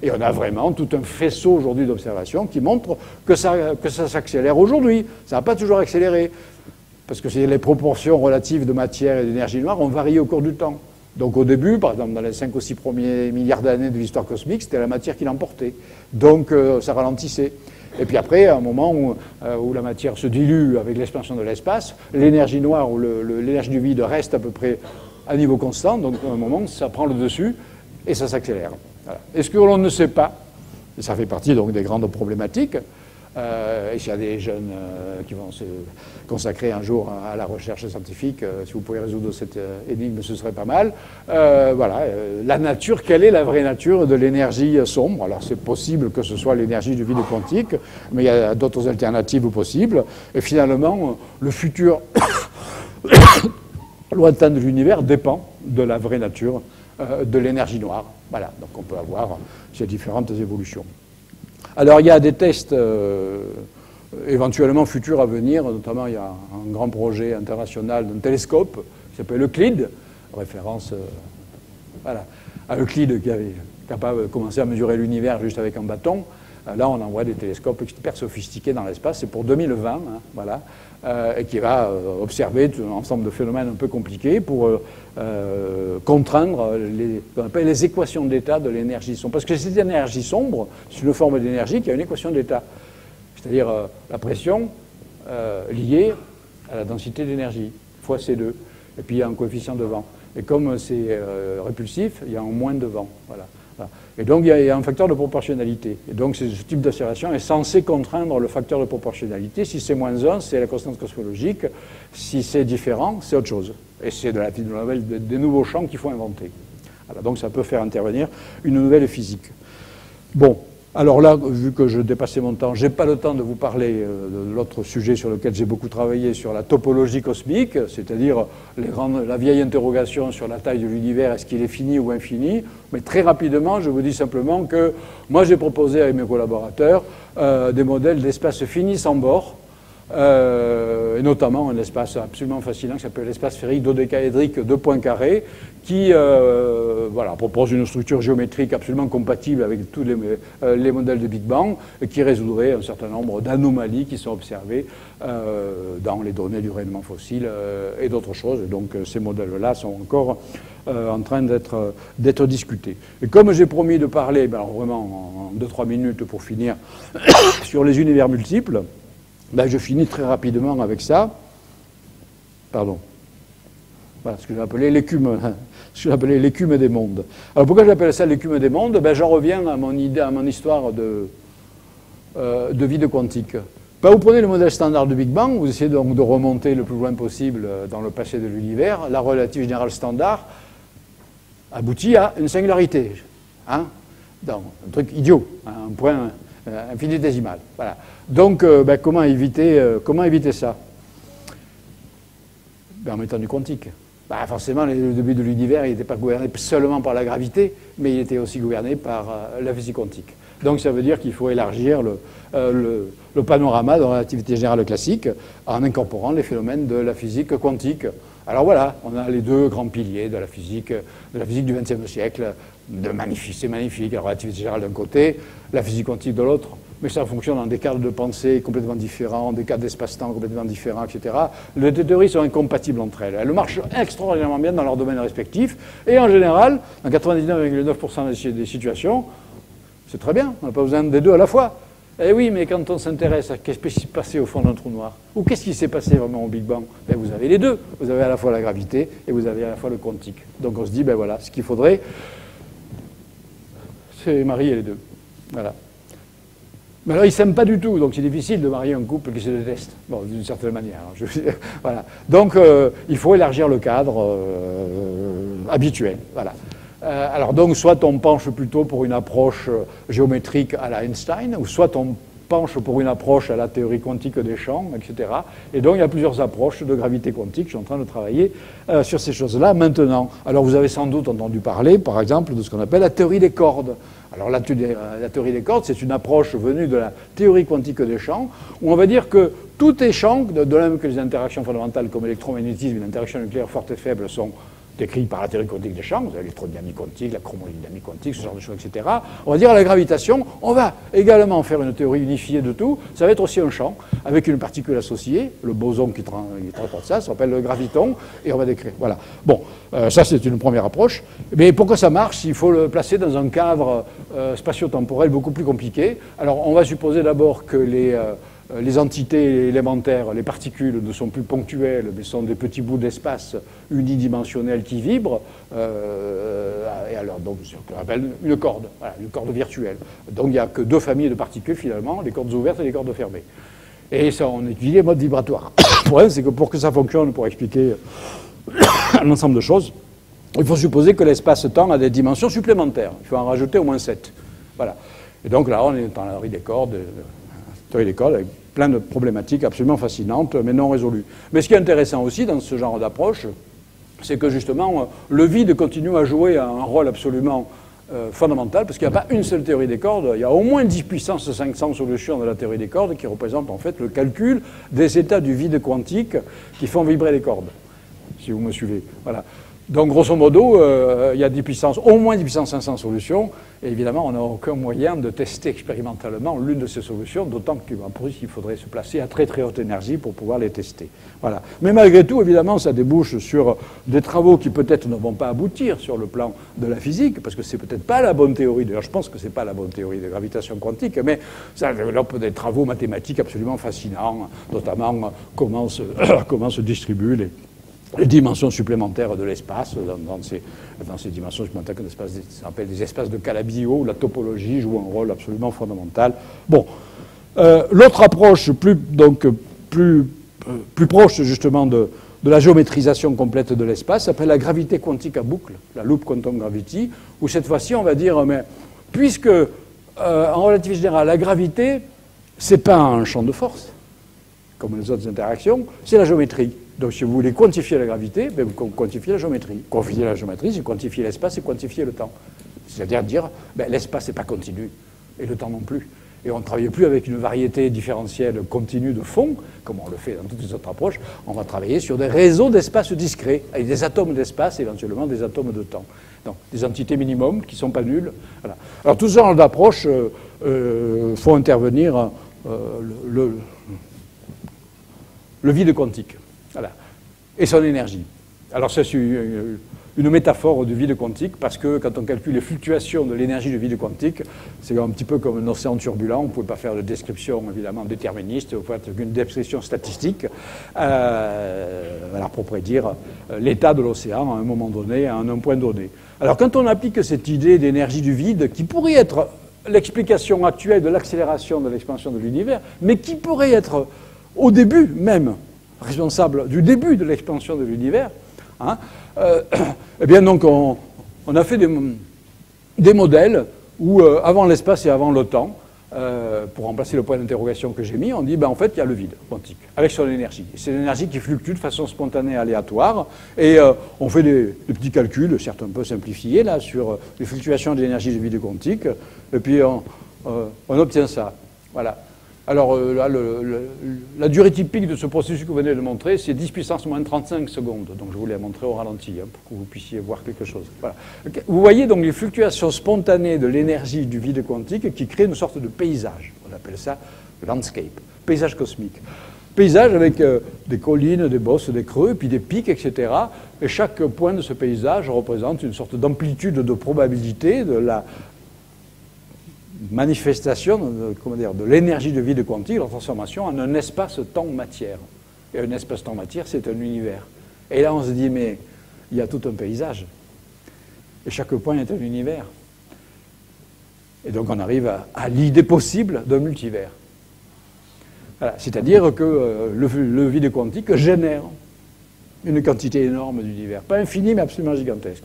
Et on a vraiment tout un faisceau aujourd'hui d'observations qui montrent que ça s'accélère aujourd'hui. Ça n'a pas toujours accéléré, parce que les proportions relatives de matière et d'énergie noire ont varié au cours du temps. Donc au début, par exemple, dans les 5 ou 6 premiers milliards d'années de l'histoire cosmique, c'était la matière qui l'emportait. Donc ça ralentissait. Et puis après, à un moment où la matière se dilue avec l'expansion de l'espace, l'énergie noire ou l'énergie du vide reste à peu près à niveau constant. Donc à un moment, ça prend le dessus et ça s'accélère. Voilà. Et ce que l'on ne sait pas, et ça fait partie donc des grandes problématiques, et s'il y a des jeunes qui vont se consacrer un jour à la recherche scientifique, si vous pouvez résoudre cette énigme, ce serait pas mal. La nature, quelle est la vraie nature de l'énergie sombre? Alors c'est possible que ce soit l'énergie du vide quantique, mais il y a d'autres alternatives possibles. Et finalement, le futur lointain de l'univers dépend de la vraie nature de l'énergie noire. Voilà, donc on peut avoir ces différentes évolutions. Alors il y a des tests éventuellement futurs à venir, notamment il y a un grand projet international d'un télescope qui s'appelle Euclide, référence à Euclide qui avait capable de commencer à mesurer l'univers juste avec un bâton. Là on envoie des télescopes hyper sophistiqués dans l'espace, c'est pour 2020, et qui va observer un ensemble de phénomènes un peu compliqués pour contraindre ce qu'on appelle les équations d'état de l'énergie sombre. Parce que cette énergie sombre, c'est une forme d'énergie qui a une équation d'état, c'est-à-dire la pression liée à la densité d'énergie, fois C2, et puis il y a un coefficient de vent. Et comme c'est répulsif, il y a un moins de vent. Voilà. Et donc il y a un facteur de proportionnalité. Et donc ce type d'observation est censé contraindre le facteur de proportionnalité. Si c'est moins 1, c'est la constante cosmologique. Si c'est différent, c'est autre chose. Et c'est des nouveaux champs qu'il faut inventer. Voilà, donc ça peut faire intervenir une nouvelle physique. Bon, alors là, vu que je dépassais mon temps, je n'ai pas le temps de vous parler de l'autre sujet sur lequel j'ai beaucoup travaillé, sur la topologie cosmique, c'est-à-dire la vieille interrogation sur la taille de l'univers, est-ce qu'il est fini ou infini? Mais très rapidement, je vous dis simplement que moi j'ai proposé avec mes collaborateurs des modèles d'espace fini sans bord, et notamment un espace absolument fascinant qui s'appelle l'espace sphérique dodécaédrique de points carrés, qui propose une structure géométrique absolument compatible avec tous les modèles de Big Bang, et qui résoudrait un certain nombre d'anomalies qui sont observées dans les données du rayonnement fossile et d'autres choses. Et donc ces modèles-là sont encore en train d'être discutés. Et comme j'ai promis de parler, alors vraiment en 2-3 minutes pour finir, sur les univers multiples, je finis très rapidement avec ça. Pardon. Voilà ce que j'ai appelé l'écume des mondes. Alors pourquoi j'appelle ça l'écume des mondes? J'en reviens à mon histoire de vide quantique. Ben, vous prenez le modèle standard du Big Bang, vous essayez donc de remonter le plus loin possible dans le passé de l'univers. La relativité générale standard aboutit à une singularité, hein, donc, un truc idiot, hein, un point infinitésimal. Voilà. Donc, ben, comment éviter ça? Ben, en mettant du quantique. Ben, forcément, le début de l'univers, il n'était pas gouverné seulement par la gravité, mais il était aussi gouverné par la physique quantique. Donc ça veut dire qu'il faut élargir le panorama de la relativité générale classique en incorporant les phénomènes de la physique quantique. Alors voilà, on a les deux grands piliers de la physique du XXe siècle. C'est magnifique, la relativité générale d'un côté, la physique quantique de l'autre. Mais ça fonctionne dans des cadres de pensée complètement différents, des cadres d'espace-temps complètement différents, etc. Les deux théories sont incompatibles entre elles. Elles marchent extraordinairement bien dans leurs domaines respectifs. Et en général, dans 99,9% des situations, c'est très bien, on n'a pas besoin des deux à la fois. Eh oui, mais quand on s'intéresse à qu'est-ce qui s'est passé au fond d'un trou noir, ou qu'est-ce qui s'est passé vraiment au Big Bang, ben vous avez les deux. Vous avez à la fois la gravité et vous avez à la fois le quantique. Donc on se dit, ben voilà, ce qu'il faudrait, c'est marier les deux. Voilà. Mais alors, ils ne s'aiment pas du tout, donc c'est difficile de marier un couple qui se déteste. Bon, d'une certaine manière. Voilà. Donc, il faut élargir le cadre habituel. Voilà. Alors, donc, soit on penche plutôt pour une approche géométrique à la Einstein, ou soit on penche pour une approche à la théorie quantique des champs, etc. Et donc, il y a plusieurs approches de gravité quantique. Je suis en train de travailler sur ces choses-là maintenant. Alors, vous avez sans doute entendu parler, par exemple, de ce qu'on appelle la théorie des cordes. Alors, la théorie des cordes, c'est une approche venue de la théorie quantique des champs, où on va dire que tous les champs, de même que les interactions fondamentales comme l'électromagnétisme et l'interaction nucléaire forte et faible sont décrits par la théorie quantique des champs, vous avez l'électrodynamique quantique, la chromodynamique quantique, ce genre de choses, etc. On va dire à la gravitation, on va également faire une théorie unifiée de tout. Ça va être aussi un champ avec une particule associée, le boson qui transporte ça s'appelle le graviton, et on va décrire. Voilà. Bon, ça c'est une première approche. Mais pour que ça marche, il faut le placer dans un cadre spatio-temporel beaucoup plus compliqué. Alors on va supposer d'abord que les entités élémentaires, les particules, ne sont plus ponctuelles, mais sont des petits bouts d'espace unidimensionnels qui vibrent. Et alors, donc, ce qu'on appelle une corde, voilà, une corde virtuelle. Donc, il n'y a que deux familles de particules, finalement, les cordes ouvertes et les cordes fermées. Et ça, on étudie les modes vibratoires. Le problème, c'est que pour que ça fonctionne, pour expliquer un ensemble de choses, il faut supposer que l'espace-temps a des dimensions supplémentaires. Il faut en rajouter au moins 7. Voilà. Et donc, là, on est dans la théorie des cordes. Théorie des cordes avec plein de problématiques absolument fascinantes, mais non résolues. Mais ce qui est intéressant aussi dans ce genre d'approche, c'est que justement, le vide continue à jouer un rôle absolument fondamental, parce qu'il n'y a pas une seule théorie des cordes, il y a au moins 10 puissance 500 solutions de la théorie des cordes qui représentent en fait le calcul des états du vide quantique qui font vibrer les cordes, si vous me suivez. Voilà. Donc, grosso modo, il y a au moins 10 puissance 500 solutions, et évidemment, on n'a aucun moyen de tester expérimentalement l'une de ces solutions, d'autant qu'en plus, il faudrait se placer à très très haute énergie pour pouvoir les tester. Voilà. Mais malgré tout, évidemment, ça débouche sur des travaux qui peut-être ne vont pas aboutir sur le plan de la physique, parce que c'est peut-être pas la bonne théorie, d'ailleurs je pense que c'est pas la bonne théorie de gravitation quantique, mais ça développe des travaux mathématiques absolument fascinants, notamment comment se distribuent les dimensions supplémentaires de l'espace, dans ces dimensions supplémentaires qu'on appelle des espaces de Calabi-Yau, où la topologie joue un rôle absolument fondamental. Bon, l'autre approche plus proche justement de la géométrisation complète de l'espace s'appelle la gravité quantique à boucle, la loop quantum gravity, où cette fois-ci on va dire, mais puisque en relativité générale, la gravité, c'est pas un champ de force, comme les autres interactions, c'est la géométrie. Donc, si vous voulez quantifier la gravité, ben, vous quantifiez la géométrie. Quantifier la géométrie, c'est quantifier l'espace et quantifier le temps. C'est-à-dire dire, ben, l'espace n'est pas continu, et le temps non plus. Et on ne travaille plus avec une variété différentielle continue de fond, comme on le fait dans toutes les autres approches. On va travailler sur des réseaux d'espace discrets, avec des atomes d'espace, éventuellement des atomes de temps. Donc, des entités minimum qui ne sont pas nulles. Voilà. Alors, tout ce genre d'approches font intervenir le vide quantique. Voilà. Et son énergie. Alors c'est une métaphore du vide quantique, parce que quand on calcule les fluctuations de l'énergie du vide quantique, c'est un petit peu comme un océan turbulent, on ne pouvait pas faire de description évidemment déterministe, on pouvait faire une description statistique pour prédire l'état de l'océan à un moment donné, à un point donné. Alors quand on applique cette idée d'énergie du vide, qui pourrait être l'explication actuelle de l'accélération de l'expansion de l'univers, mais qui pourrait être au début même responsable du début de l'expansion de l'univers, hein, eh bien donc on a fait des modèles où avant l'espace et avant le temps, pour remplacer le point d'interrogation que j'ai mis, on dit ben, en fait il y a le vide quantique avec son énergie. C'est l'énergie qui fluctue de façon spontanée, aléatoire, et on fait des petits calculs, certes un peu simplifiés là, sur les fluctuations de l'énergie du vide quantique, et puis on obtient ça. Voilà. Alors là, la durée typique de ce processus que vous venez de montrer, c'est 10 puissance moins 35 secondes. Donc je vous l'ai montré au ralenti, hein, pour que vous puissiez voir quelque chose. Voilà. Vous voyez donc les fluctuations spontanées de l'énergie du vide quantique qui créent une sorte de paysage. On appelle ça landscape, paysage cosmique. Paysage avec des collines, des bosses, des creux, puis des pics, etc. Et chaque point de ce paysage représente une sorte d'amplitude de probabilité de la manifestation de l'énergie de vide quantique, la transformation en un espace-temps-matière. Et un espace-temps-matière, c'est un univers. Et là, on se dit, mais il y a tout un paysage. Et chaque point est un univers. Et donc, on arrive à l'idée possible d'un multivers. Voilà. C'est-à-dire que le vide quantique génère une quantité énorme d'univers. Pas infinie, mais absolument gigantesque.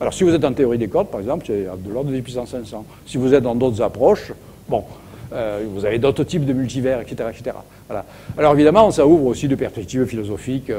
Alors, si vous êtes en théorie des cordes, par exemple, c'est de l'ordre de 10 puissance 500. Si vous êtes dans d'autres approches, bon, vous avez d'autres types de multivers, etc., etc. Voilà. Alors, évidemment, ça ouvre aussi de perspectives philosophiques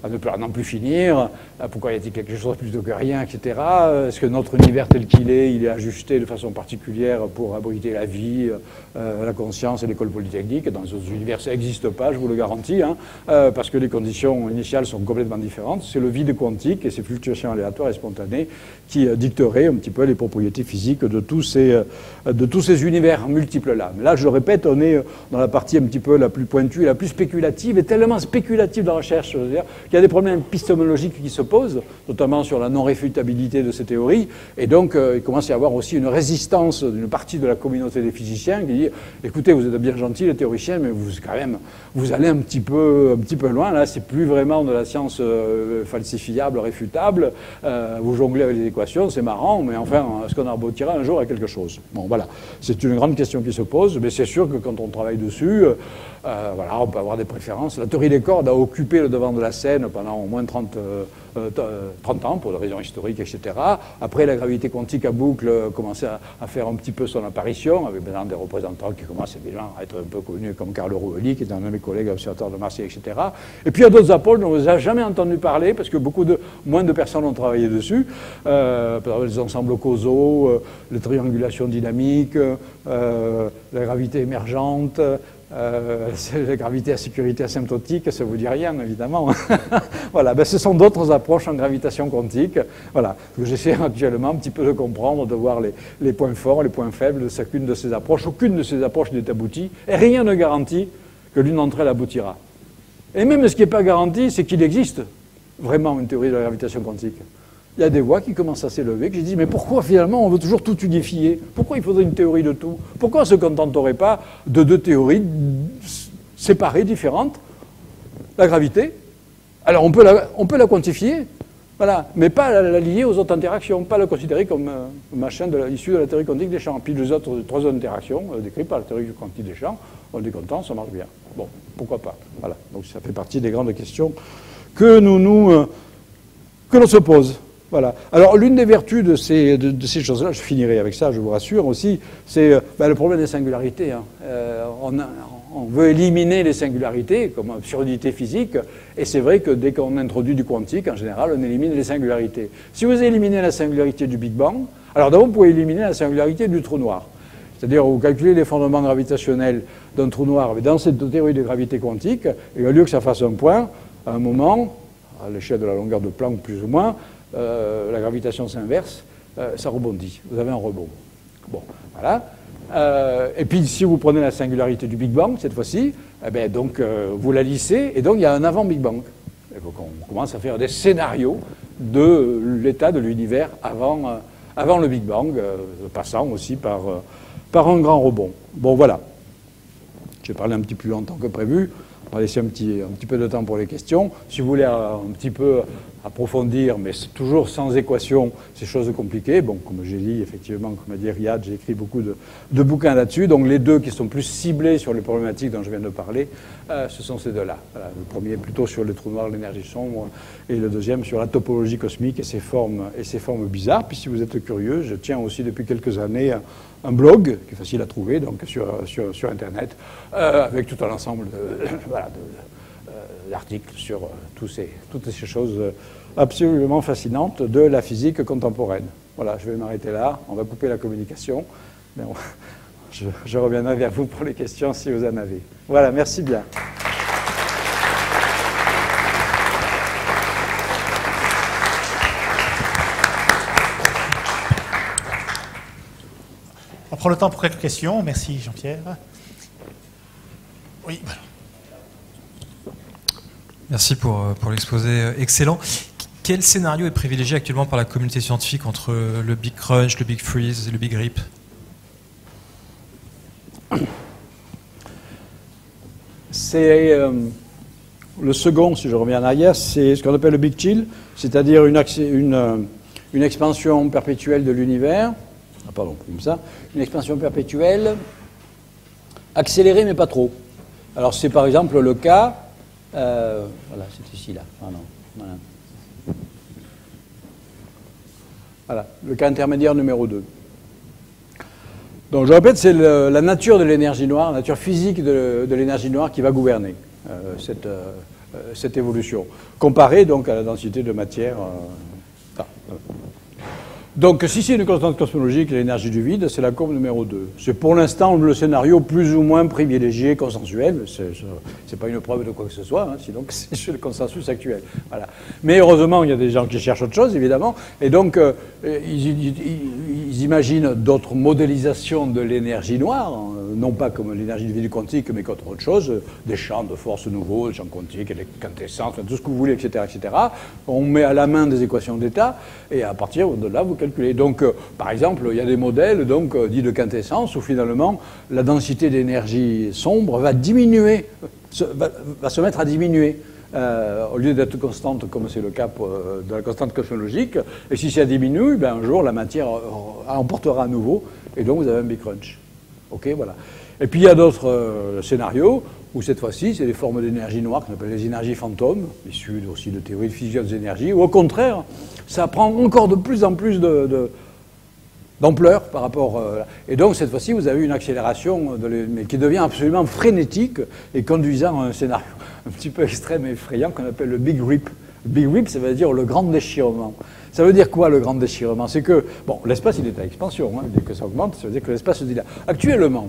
à n'en plus finir. Pourquoi y a-t-il quelque chose plutôt que rien, etc. Est-ce que notre univers tel qu'il est, il est ajusté de façon particulière pour abriter la vie, la conscience et l'école polytechnique? Dans les autres univers, ça n'existe pas, je vous le garantis, hein, parce que les conditions initiales sont complètement différentes. C'est le vide quantique et ses fluctuations aléatoires et spontanées qui dicteraient un petit peu les propriétés physiques de tous ces univers multiples-là. Mais là, je le répète, on est dans la partie un petit peu la plus pointue et la plus spéculative, et tellement spéculative dans la recherche, qu'il y a des problèmes épistémologiques qui se posent, notamment sur la non-réfutabilité de ces théories, et donc il commence à y avoir aussi une résistance d'une partie de la communauté des physiciens qui dit « Écoutez, vous êtes bien gentils les théoriciens, mais vous allez un petit peu loin, là, c'est plus vraiment de la science falsifiable, réfutable, vous jonglez avec les équations, c'est marrant, mais enfin, est-ce qu'on aboutira un jour à quelque chose ?» Bon, voilà, c'est une grande question qui se pose, mais c'est sûr que quand on travaille dessus, voilà, on peut avoir des préférences. La théorie des cordes a occupé le devant de la scène pendant au moins 30 ans, pour des raisons historiques, etc. Après, la gravité quantique à boucle commençait à faire un petit peu son apparition, avec maintenant des représentants qui commencent évidemment à être un peu connus, comme Carlo Rovelli, qui est un de mes collègues à l'Observatoire de Marseille, etc. Et puis, il y a d'autres approches dont on ne les a jamais entendu parler, parce que moins de personnes ont travaillé dessus. Par exemple, les ensembles causaux, les triangulations dynamiques, la gravité émergente, la gravité à sécurité asymptotique, ça ne vous dit rien, évidemment. Voilà, ben, ce sont d'autres approches en gravitation quantique. Voilà, j'essaie actuellement un petit peu de comprendre, de voir les points forts, les points faibles de chacune de ces approches. Aucune de ces approches n'est aboutie, et rien ne garantit que l'une d'entre elles aboutira. Et même ce qui n'est pas garanti, c'est qu'il existe vraiment une théorie de la gravitation quantique. Il y a des voix qui commencent à s'élever, que j'ai dit, mais pourquoi finalement on veut toujours tout unifier? Pourquoi il faudrait une théorie de tout? Pourquoi on ne se contenterait pas de deux théories séparées, différentes? La gravité, alors on peut la quantifier, voilà, mais pas la lier aux autres interactions, pas la considérer comme un machin issu de la théorie quantique des champs. Puis les autres trois interactions décrites par la théorie quantique des champs, on est content, ça marche bien. Bon, pourquoi pas? Voilà, donc ça fait partie des grandes questions que l'on se pose. Voilà. Alors, l'une des vertus de ces choses-là, je finirai avec ça, je vous rassure aussi, c'est le problème des singularités. Hein. On veut éliminer les singularités comme absurdité physique, et c'est vrai que dès qu'on introduit du quantique, en général, on élimine les singularités. Si vous éliminez la singularité du Big Bang, alors d'abord, vous pouvez éliminer la singularité du trou noir. C'est-à-dire, vous calculez les fondements gravitationnels d'un trou noir, mais dans cette théorie de gravité quantique, et au lieu que ça fasse un point, à un moment, à l'échelle de la longueur de Planck plus ou moins, la gravitation s'inverse, ça rebondit. Vous avez un rebond. Bon, voilà. Et puis, si vous prenez la singularité du Big Bang, cette fois-ci, eh bien, donc, vous la lissez, et donc il y a un avant Big Bang. Et donc, on commence à faire des scénarios de l'état de l'univers avant le Big Bang, passant aussi par un grand rebond. Bon, voilà. J'ai parlé un petit peu plus longtemps que prévu. On va laisser un petit peu de temps pour les questions. Si vous voulez un petit peu approfondir, mais toujours sans équation, ces choses compliquées. Bon, comme j'ai dit, effectivement, comme a dit Riyad, j'ai écrit beaucoup de bouquins là-dessus. Donc les deux qui sont plus ciblés sur les problématiques dont je viens de parler, ce sont ces deux-là. Voilà, le premier plutôt sur les trous noirs, l'énergie sombre, et le deuxième sur la topologie cosmique et ses formes bizarres. Puis si vous êtes curieux, je tiens aussi depuis quelques années un blog qui est facile à trouver, donc sur Internet, avec tout un ensemble d'articles sur toutes ces choses absolument fascinantes de la physique contemporaine. Voilà, je vais m'arrêter là. On va couper la communication. Mais je reviendrai vers vous pour les questions si vous en avez. Voilà, merci bien. On prend le temps pour quelques questions. Merci Jean-Pierre. Oui, voilà. Merci pour l'exposé excellent. Quel scénario est privilégié actuellement par la communauté scientifique entre le Big Crunch, le Big Freeze et le Big Rip? C'est le second, si je reviens en arrière, c'est ce qu'on appelle le Big Chill, c'est-à-dire une expansion perpétuelle de l'univers. Ah, pardon, comme ça. Une expansion perpétuelle accélérée, mais pas trop. Alors, c'est par exemple le cas. Voilà, c'est ici, là. Ah, non. Voilà. Voilà, le cas intermédiaire numéro 2. Donc, je répète, c'est la nature de l'énergie noire, la nature physique de l'énergie noire qui va gouverner cette évolution, comparée donc à la densité de matière. Donc, si c'est une constante cosmologique, l'énergie du vide, c'est la courbe numéro 2. C'est pour l'instant le scénario plus ou moins privilégié, consensuel. C'est pas une preuve de quoi que ce soit, hein, sinon c'est le consensus actuel. Voilà. Mais heureusement, il y a des gens qui cherchent autre chose, évidemment, et donc ils imaginent d'autres modélisations de l'énergie noire, hein, non pas comme l'énergie du vide quantique, mais qu'autre chose, des champs de force nouveaux, des champs quantiques, des quintessences, tout ce que vous voulez, etc., etc. On met à la main des équations d'état, et à partir de là, vous calculer. Donc, par exemple, il y a des modèles dits de quintessence où finalement la densité d'énergie sombre va diminuer, va se mettre à diminuer. Au lieu d'être constante comme c'est le cas de la constante cosmologique. Et si ça diminue, ben, un jour la matière emportera à nouveau et donc vous avez un Big Crunch. Ok, voilà. Et puis il y a d'autres scénarios où cette fois-ci c'est des formes d'énergie noire qu'on appelle les énergies fantômes, issues aussi de théories de fusion des énergies, où au contraire ça prend encore de plus en plus d'ampleur par rapport... et donc, cette fois-ci, vous avez une accélération mais qui devient absolument frénétique et conduisant à un scénario un petit peu extrême et effrayant qu'on appelle le Big Rip. Big Rip, ça veut dire le grand déchirement. Ça veut dire quoi, le grand déchirement? C'est que, bon, l'espace, il est à expansion. Hein, dès que ça augmente, ça veut dire que l'espace se dilate. Actuellement,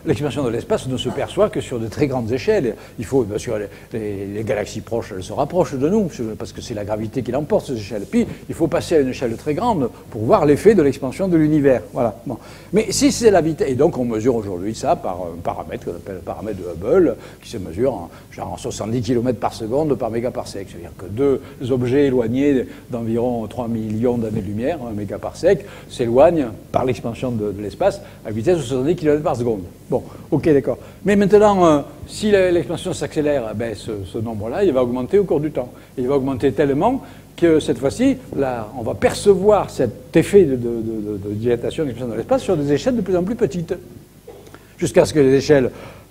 l'expansion de l'espace ne se perçoit que sur de très grandes échelles. Il faut, bien sûr, les galaxies proches, elles se rapprochent de nous, parce que c'est la gravité qui l'emporte, ces échelles. Puis, il faut passer à une échelle très grande pour voir l'effet de l'expansion de l'univers. Voilà. Bon. Mais si c'est la vitesse, et donc on mesure aujourd'hui ça par un paramètre qu'on appelle le paramètre de Hubble, qui se mesure en 70 km par seconde par mégaparsec. C'est-à-dire que deux objets éloignés d'environ 3 millions d'années-lumière, un mégaparsec, s'éloignent par l'expansion de l'espace à vitesse de 70 km par seconde. Bon, ok, d'accord. Mais maintenant, si l'expansion s'accélère, ben, ce nombre-là, il va augmenter au cours du temps. Il va augmenter tellement que cette fois-ci, on va percevoir cet effet de dilatation de l'expansion de l'espace sur des échelles de plus en plus petites. Jusqu'à ce que les échelles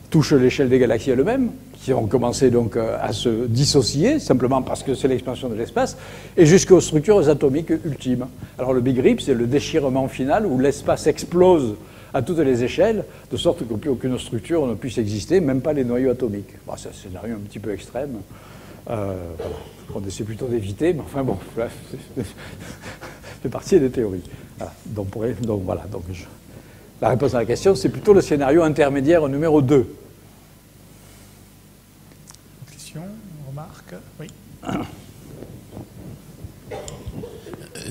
touchent l'échelle des galaxies elles-mêmes, qui vont commencer donc à se dissocier, simplement parce que c'est l'expansion de l'espace, et jusqu'aux structures atomiques ultimes. Alors le Big Rip, c'est le déchirement final où l'espace explose à toutes les échelles, de sorte que plus aucune structure ne puisse exister, même pas les noyaux atomiques. Bon, c'est un scénario un petit peu extrême, voilà, qu'on essaie plutôt d'éviter, mais enfin bon, c'est partie des théories. Voilà. Donc voilà, la réponse à la question, c'est plutôt le scénario intermédiaire numéro 2. Question, remarque, oui.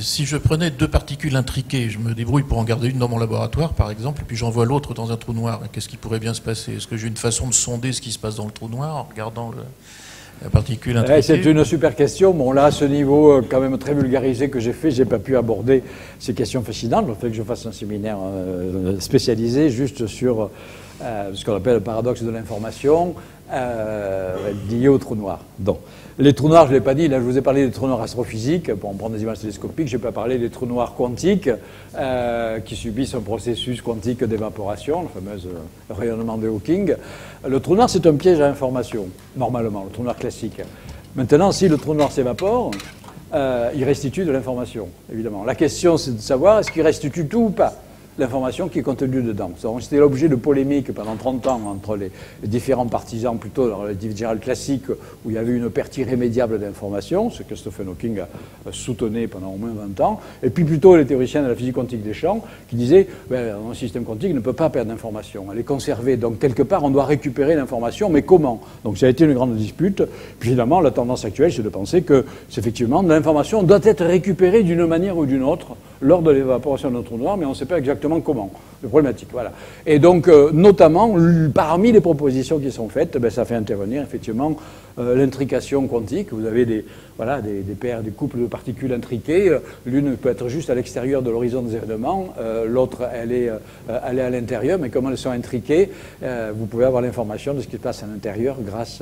Si je prenais deux particules intriquées, je me débrouille pour en garder une dans mon laboratoire, par exemple, et puis j'envoie l'autre dans un trou noir, qu'est-ce qui pourrait bien se passer? Est-ce que j'ai une façon de sonder ce qui se passe dans le trou noir en regardant la particule intriquée? C'est une super question. Bon, là, à ce niveau quand même très vulgarisé que j'ai fait, j'ai pas pu aborder ces questions fascinantes. Il fait que je fasse un séminaire spécialisé juste sur ce qu'on appelle le paradoxe de l'information. liées aux trous noirs. Donc, les trous noirs, je ne l'ai pas dit, là je vous ai parlé des trous noirs astrophysiques, pour prendre des images télescopiques, je n'ai pas parlé des trous noirs quantiques qui subissent un processus quantique d'évaporation, le fameux rayonnement de Hawking. Le trou noir, c'est un piège à information, normalement, le trou noir classique. Maintenant, si le trou noir s'évapore, il restitue de l'information, évidemment. La question, c'est de savoir est-ce qu'il restitue tout ou pas l'information qui est contenue dedans. C'était l'objet de polémiques pendant 30 ans entre les différents partisans, plutôt dans la relativité générale classique, où il y avait une perte irrémédiable d'information, ce que Stephen Hawking a soutenu pendant au moins 20 ans, et puis plutôt les théoriciens de la physique quantique des champs, qui disaient un système quantique ne peut pas perdre d'information, elle est conservée. Donc quelque part, on doit récupérer l'information, mais comment? Donc ça a été une grande dispute. Puis évidemment, la tendance actuelle, c'est de penser que, effectivement, l'information doit être récupérée d'une manière ou d'une autre lors de l'évaporation d'un trou noir, mais on ne sait pas exactement comment. C'est problématique, voilà. Et donc, notamment, parmi les propositions qui sont faites, ça fait intervenir effectivement l'intrication quantique. Vous avez des paires, des couples de particules intriquées. L'une peut être juste à l'extérieur de l'horizon des événements, l'autre, elle est à l'intérieur, mais comme elles sont intriquées, vous pouvez avoir l'information de ce qui se passe à l'intérieur grâce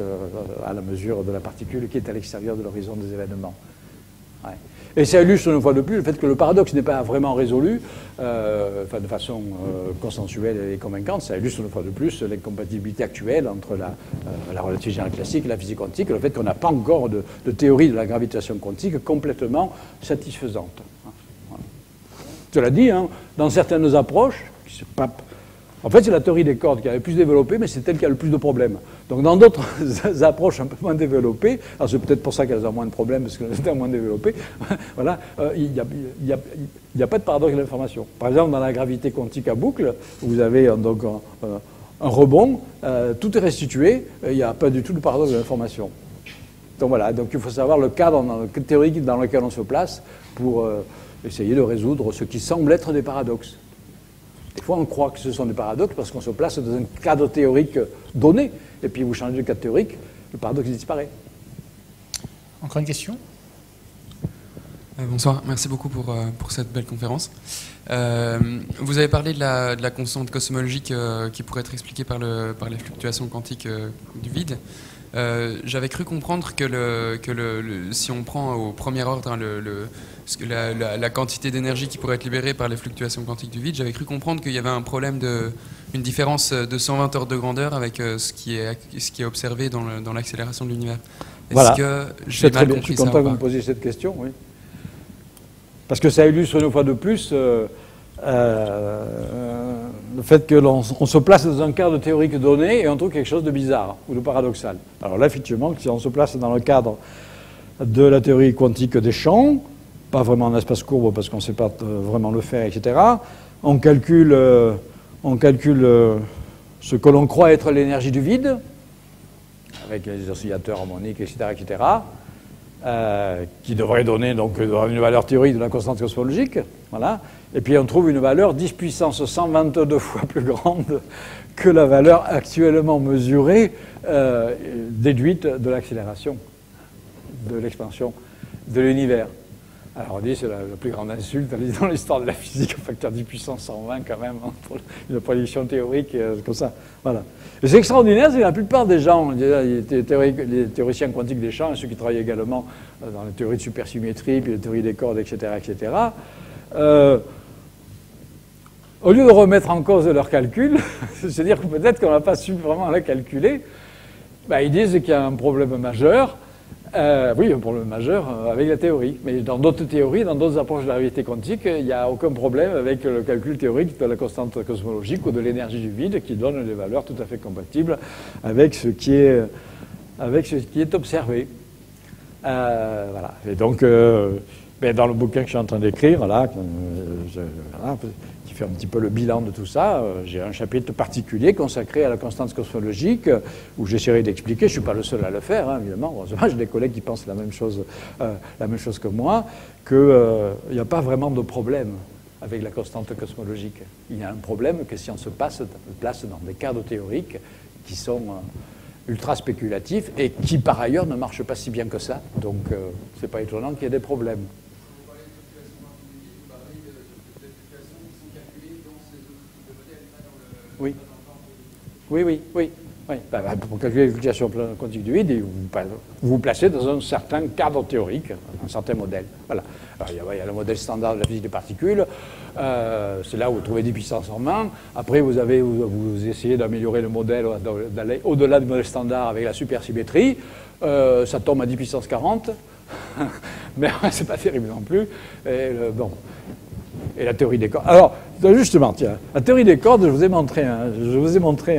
à la mesure de la particule qui est à l'extérieur de l'horizon des événements. Ouais. Et ça illustre une fois de plus le fait que le paradoxe n'est pas vraiment résolu, de façon consensuelle et convaincante. Ça illustre une fois de plus l'incompatibilité actuelle entre la relativité générale classique et la physique quantique, le fait qu'on n'a pas encore de théorie de la gravitation quantique complètement satisfaisante. Voilà. Cela dit, dans certaines approches, en fait, c'est la théorie des cordes qui avait le plus développé, mais c'est elle qui a le plus de problèmes. Donc, dans d'autres approches un peu moins développées, alors c'est peut-être pour ça qu'elles ont moins de problèmes, parce qu'elles étaient moins développées, voilà, il n'y a pas de paradoxe de l'information. Par exemple, dans la gravité quantique à boucle, vous avez donc un rebond, tout est restitué, il n'y a pas du tout de paradoxe de l'information. Donc voilà, donc il faut savoir le cadre théorique dans lequel on se place pour essayer de résoudre ce qui semble être des paradoxes. Des fois, on croit que ce sont des paradoxes parce qu'on se place dans un cadre théorique donné. Et puis, vous changez de cadre théorique, le paradoxe disparaît. Encore une question? Bonsoir, merci beaucoup pour cette belle conférence. Vous avez parlé de la constante cosmologique qui pourrait être expliquée par les fluctuations quantiques du vide. J'avais cru comprendre que si on prend au premier ordre la quantité d'énergie qui pourrait être libérée par les fluctuations quantiques du vide, j'avais cru comprendre qu'il y avait un problème une différence de 120 ordres de grandeur avec ce qui est observé dans l'accélération de l'univers. Voilà. Que j'ai mal compris? Je suis content que vous me posiez cette question, oui. Parce que ça illustre une fois de plus le fait que l'on se place dans un cadre théorique donné et on trouve quelque chose de bizarre ou de paradoxal. Alors là, effectivement, si on se place dans le cadre de la théorie quantique des champs, pas vraiment en espace courbe parce qu'on ne sait pas vraiment le faire, etc., on calcule ce que l'on croit être l'énergie du vide, avec les oscillateurs harmoniques, etc., qui devrait donner donc une valeur théorique de la constante cosmologique, voilà. Et puis on trouve une valeur 10 puissance 122 fois plus grande que la valeur actuellement mesurée, déduite de l'accélération, de l'expansion de l'univers. Alors on dit c'est la plus grande insulte dans l'histoire de la physique, un facteur 10 puissance 120 quand même, pour une prédiction théorique comme ça. Voilà. Et c'est extraordinaire, c'est que la plupart des gens, les théoriciens quantiques des champs, et ceux qui travaillent également dans les théories de supersymétrie, puis les théories des cordes, etc., au lieu de remettre en cause leurs calculs, c'est-à-dire que peut-être qu'on n'a pas su vraiment la calculer, ils disent qu'il y a un problème majeur. Oui, un problème majeur avec la théorie. Mais dans d'autres théories, dans d'autres approches de la réalité quantique, il n'y a aucun problème avec le calcul théorique de la constante cosmologique ou de l'énergie du vide qui donne des valeurs tout à fait compatibles avec ce qui est observé. Voilà. Et donc, dans le bouquin que je suis en train d'écrire, qui fait un petit peu le bilan de tout ça, j'ai un chapitre particulier consacré à la constante cosmologique, où j'essaierai d'expliquer, je ne suis pas le seul à le faire, évidemment, heureusement, j'ai des collègues qui pensent la même chose que moi, qu'il n'y a pas vraiment de problème avec la constante cosmologique. Il y a un problème que si on se place dans des cadres théoriques qui sont ultra spéculatifs et qui, par ailleurs, ne marchent pas si bien que ça. Donc, c'est pas étonnant qu'il y ait des problèmes. Oui. Oui. Oui, pour calculer les fluctuations quantiques du vide, vous vous placez dans un certain cadre théorique, un certain modèle. Voilà. Alors, il y a le modèle standard de la physique des particules. C'est là où vous trouvez 10 puissance en main. Après, vous essayez d'améliorer le modèle, d'aller au-delà du modèle standard avec la supersymétrie. Ça tombe à 10 puissance 40. Mais c'est pas terrible non plus. Et la théorie des cordes. Alors, justement, tiens, la théorie des cordes, je vous ai montré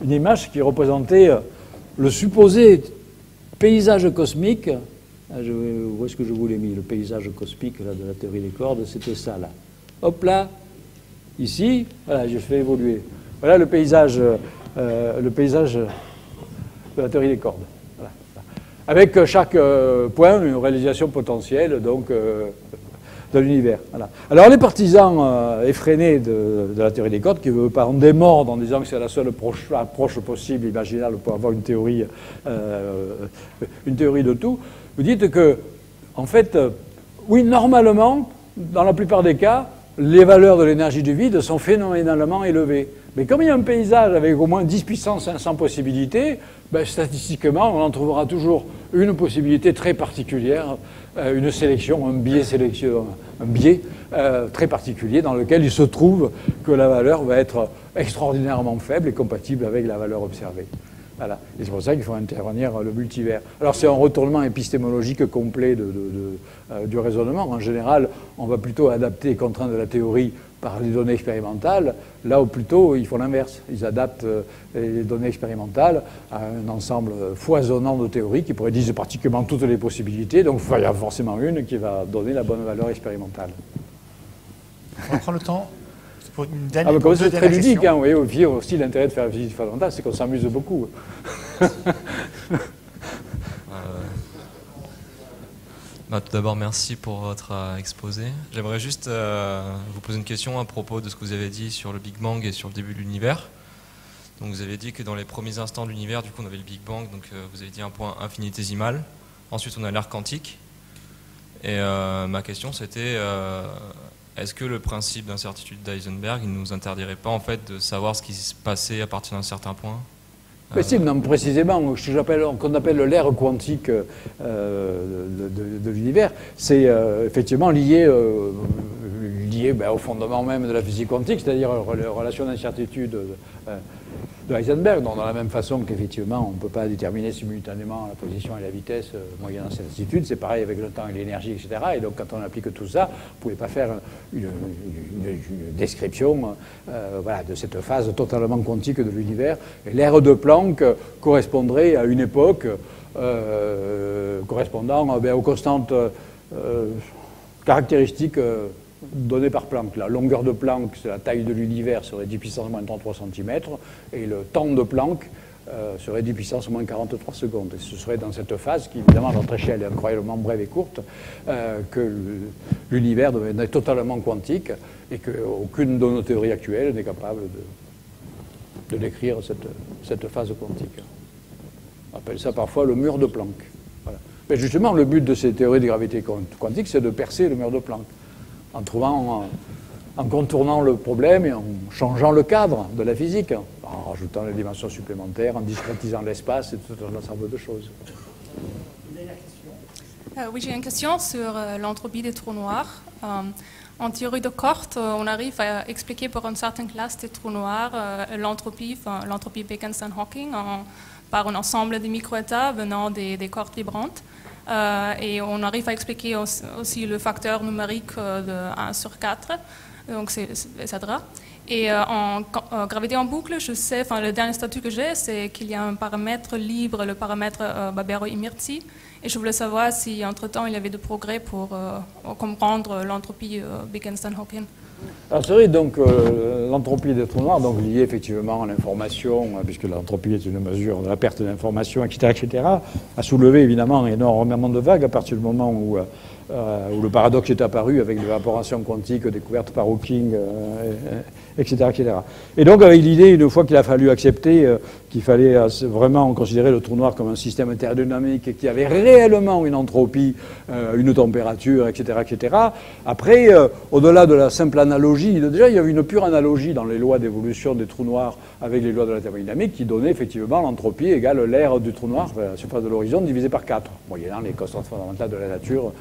une image qui représentait le supposé paysage cosmique. Où est-ce que je vous l'ai mis? Le paysage cosmique là, de la théorie des cordes, c'était ça, là. Hop là, ici, voilà, je fais évoluer. Voilà le paysage de la théorie des cordes. Voilà. Avec chaque point, une réalisation potentielle, donc, de l'univers. Voilà. Alors les partisans effrénés de la théorie des cordes, qui veulent pas en démordre en disant que c'est la seule approche possible, imaginable, pour avoir une théorie de tout, vous dites que, en fait, oui, normalement, dans la plupart des cas, les valeurs de l'énergie du vide sont phénoménalement élevées. Mais comme il y a un paysage avec au moins 10 puissance 500 possibilités, ben, statistiquement, on en trouvera toujours une possibilité très particulière, une sélection, un biais très particulier dans lequel il se trouve que la valeur va être extraordinairement faible et compatible avec la valeur observée. Voilà. Et c'est pour ça qu'il faut intervenir le multivers. Alors c'est un retournement épistémologique complet du raisonnement. En général, on va plutôt adapter les contraintes de la théorie par les données expérimentales, là où plutôt ils font l'inverse. Ils adaptent les données expérimentales à un ensemble foisonnant de théories qui pourrait dire pratiquement toutes les possibilités, donc il y a forcément une qui va donner la bonne valeur expérimentale. On prend le temps pour une dernière comme c'est très ludique, hein, vous voyez aussi l'intérêt de faire la physique fondamentale, c'est qu'on s'amuse beaucoup. Tout d'abord, merci pour votre exposé. J'aimerais juste vous poser une question à propos de ce que vous avez dit sur le Big Bang et sur le début de l'univers. Donc, vous avez dit que dans les premiers instants de l'univers, du coup, on avait le Big Bang, donc vous avez dit un point infinitésimal. Ensuite, on a l'ère quantique. Et ma question, c'était est-ce que le principe d'incertitude d'Heisenberg, il ne nous interdirait pas en fait de savoir ce qui se passait à partir d'un certain point? Mais si, non, précisément, ce qu'on appelle l'ère quantique de l'univers, c'est effectivement lié au fondement même de la physique quantique, c'est-à-dire la relation d'incertitude de Heisenberg, donc dans la même façon qu'effectivement on ne peut pas déterminer simultanément la position et la vitesse moyennant cette incertitude, c'est pareil avec le temps et l'énergie, etc. Et donc quand on applique tout ça, vous ne pouvez pas faire une description de cette phase totalement quantique de l'univers. L'ère de Planck correspondrait à une époque correspondant aux constantes caractéristiques donné par Planck. La longueur de Planck, c'est la taille de l'univers, serait 10 puissance moins 33 cm, et le temps de Planck serait 10 puissance moins 43 secondes. Et ce serait dans cette phase, qui évidemment, à notre échelle est incroyablement brève et courte, que l'univers devenait totalement quantique, et qu'aucune de nos théories actuelles n'est capable de décrire cette phase quantique. On appelle ça parfois le mur de Planck. Voilà. Mais justement, le but de ces théories de gravité quantique, c'est de percer le mur de Planck, en contournant le problème et en changeant le cadre de la physique, en rajoutant les dimensions supplémentaires, en discrétisant l'espace et tout un ensemble de choses. Oui, j'ai une question sur l'entropie des trous noirs. En théorie de Korte, on arrive à expliquer pour une certaine classe des trous noirs l'entropie Bekenstein-Hawking par un ensemble de microétats venant des cordes vibrantes. Et on arrive à expliquer aussi le facteur numérique de 1 sur 4, donc etc. Et en gravité en boucle, je sais, le dernier statut que j'ai, c'est qu'il y a un paramètre libre, le paramètre Barbero-Imirzi, et je voulais savoir si entre-temps il y avait des progrès pour comprendre l'entropie Bekenstein-Hawking. Alors c'est vrai, donc l'entropie des trous noirs, donc liée effectivement à l'information, puisque l'entropie est une mesure de la perte d'information, etc., a soulevé évidemment énormément de vagues à partir du moment où où le paradoxe est apparu avec l'évaporation quantique découverte par Hawking, etc., etc. Et donc avec l'idée, une fois qu'il a fallu accepter qu'il fallait vraiment considérer le trou noir comme un système thermodynamique et qui avait réellement une entropie, une température, etc., etc., après, au-delà de la simple analogie, déjà il y avait une pure analogie dans les lois d'évolution des trous noirs avec les lois de la thermodynamique qui donnait effectivement l'entropie égale l'aire du trou noir, la surface de l'horizon, divisé par 4, moyennant les constantes fondamentales de la nature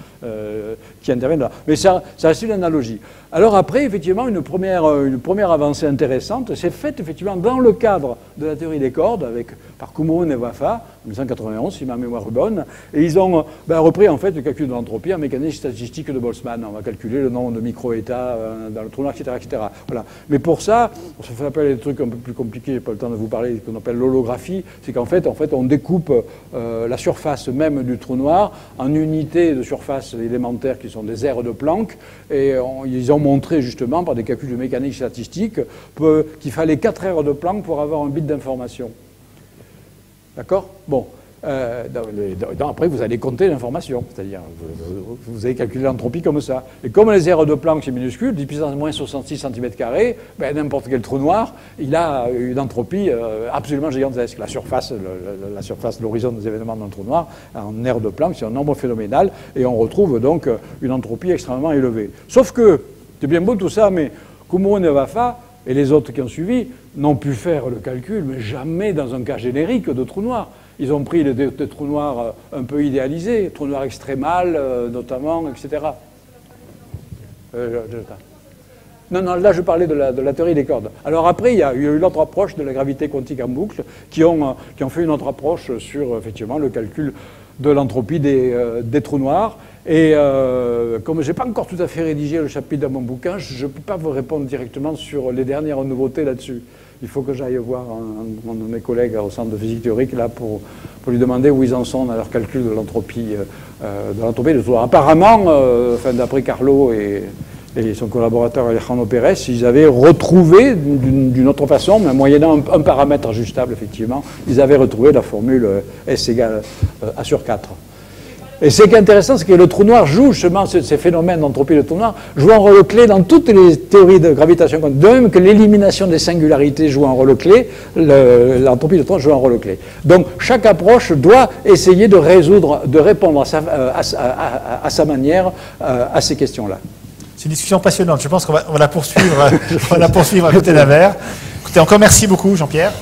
qui interviennent là. Mais ça reste une analogie. Alors après, effectivement, une première avancée intéressante s'est faite effectivement dans le cadre de la théorie des cordes par Koumouroun et Vafa, en 1991, si ma mémoire est bonne, et ils ont repris en fait le calcul de l'entropie en mécanique statistique de Boltzmann. On va calculer le nombre de micro-états dans le trou noir, etc., etc. Voilà. Mais pour ça, ça fait appel à des trucs un peu plus compliqués, j'ai pas le temps de vous parler, ce qu'on appelle l'holographie, c'est qu'en fait, on découpe la surface même du trou noir en unités de surface élémentaires qui sont des aires de Planck, et ils ont montré justement par des calculs de mécanique statistique qu'il fallait 4 aires de Planck pour avoir un bit d'information. D'accord ? Bon. Après, vous allez compter l'information, c'est-à-dire vous allez calculer l'entropie comme ça. Et comme les aires de Planck, c'est minuscule, 10 puissance moins 66 cm², n'importe quel trou noir, il a une entropie absolument gigantesque. La surface de l'horizon des événements d'un trou noir, en aire de Planck, c'est un nombre phénoménal, et on retrouve donc une entropie extrêmement élevée. Sauf que, c'est bien beau tout ça, mais Koumouroun et Vafa, et les autres qui ont suivi, n'ont pu faire le calcul, mais jamais dans un cas générique de trou noir. Ils ont pris des trous noirs un peu idéalisés, trous noirs extrémales notamment, etc. Non, là je parlais de la théorie des cordes. Alors après, il y a eu l'autre approche de la gravité quantique en boucle, qui ont fait une autre approche sur effectivement le calcul de l'entropie des trous noirs. Et comme je n'ai pas encore tout à fait rédigé le chapitre dans mon bouquin, je ne peux pas vous répondre directement sur les dernières nouveautés là-dessus. Il faut que j'aille voir un de mes collègues au centre de physique théorique là, pour lui demander où ils en sont dans leur calcul de l'entropie des trous noirs. Apparemment, d'après Carlo et son collaborateur Alejandro Pérez, ils avaient retrouvé d'une autre façon, mais moyennant un paramètre ajustable, effectivement, ils avaient retrouvé la formule S égale A sur 4. Et ce qui est intéressant, c'est que le trou noir joue justement ces phénomènes d'entropie de trou noir, joue un rôle clé dans toutes les théories de gravitation quantique. De même que l'élimination des singularités joue un rôle clé, l'entropie de trou noir joue un rôle clé. Donc chaque approche doit essayer de répondre à sa manière à ces questions-là. C'est une discussion passionnante. Je pense qu'on va la poursuivre, à côté d'un verre. Écoutez, encore merci beaucoup, Jean-Pierre.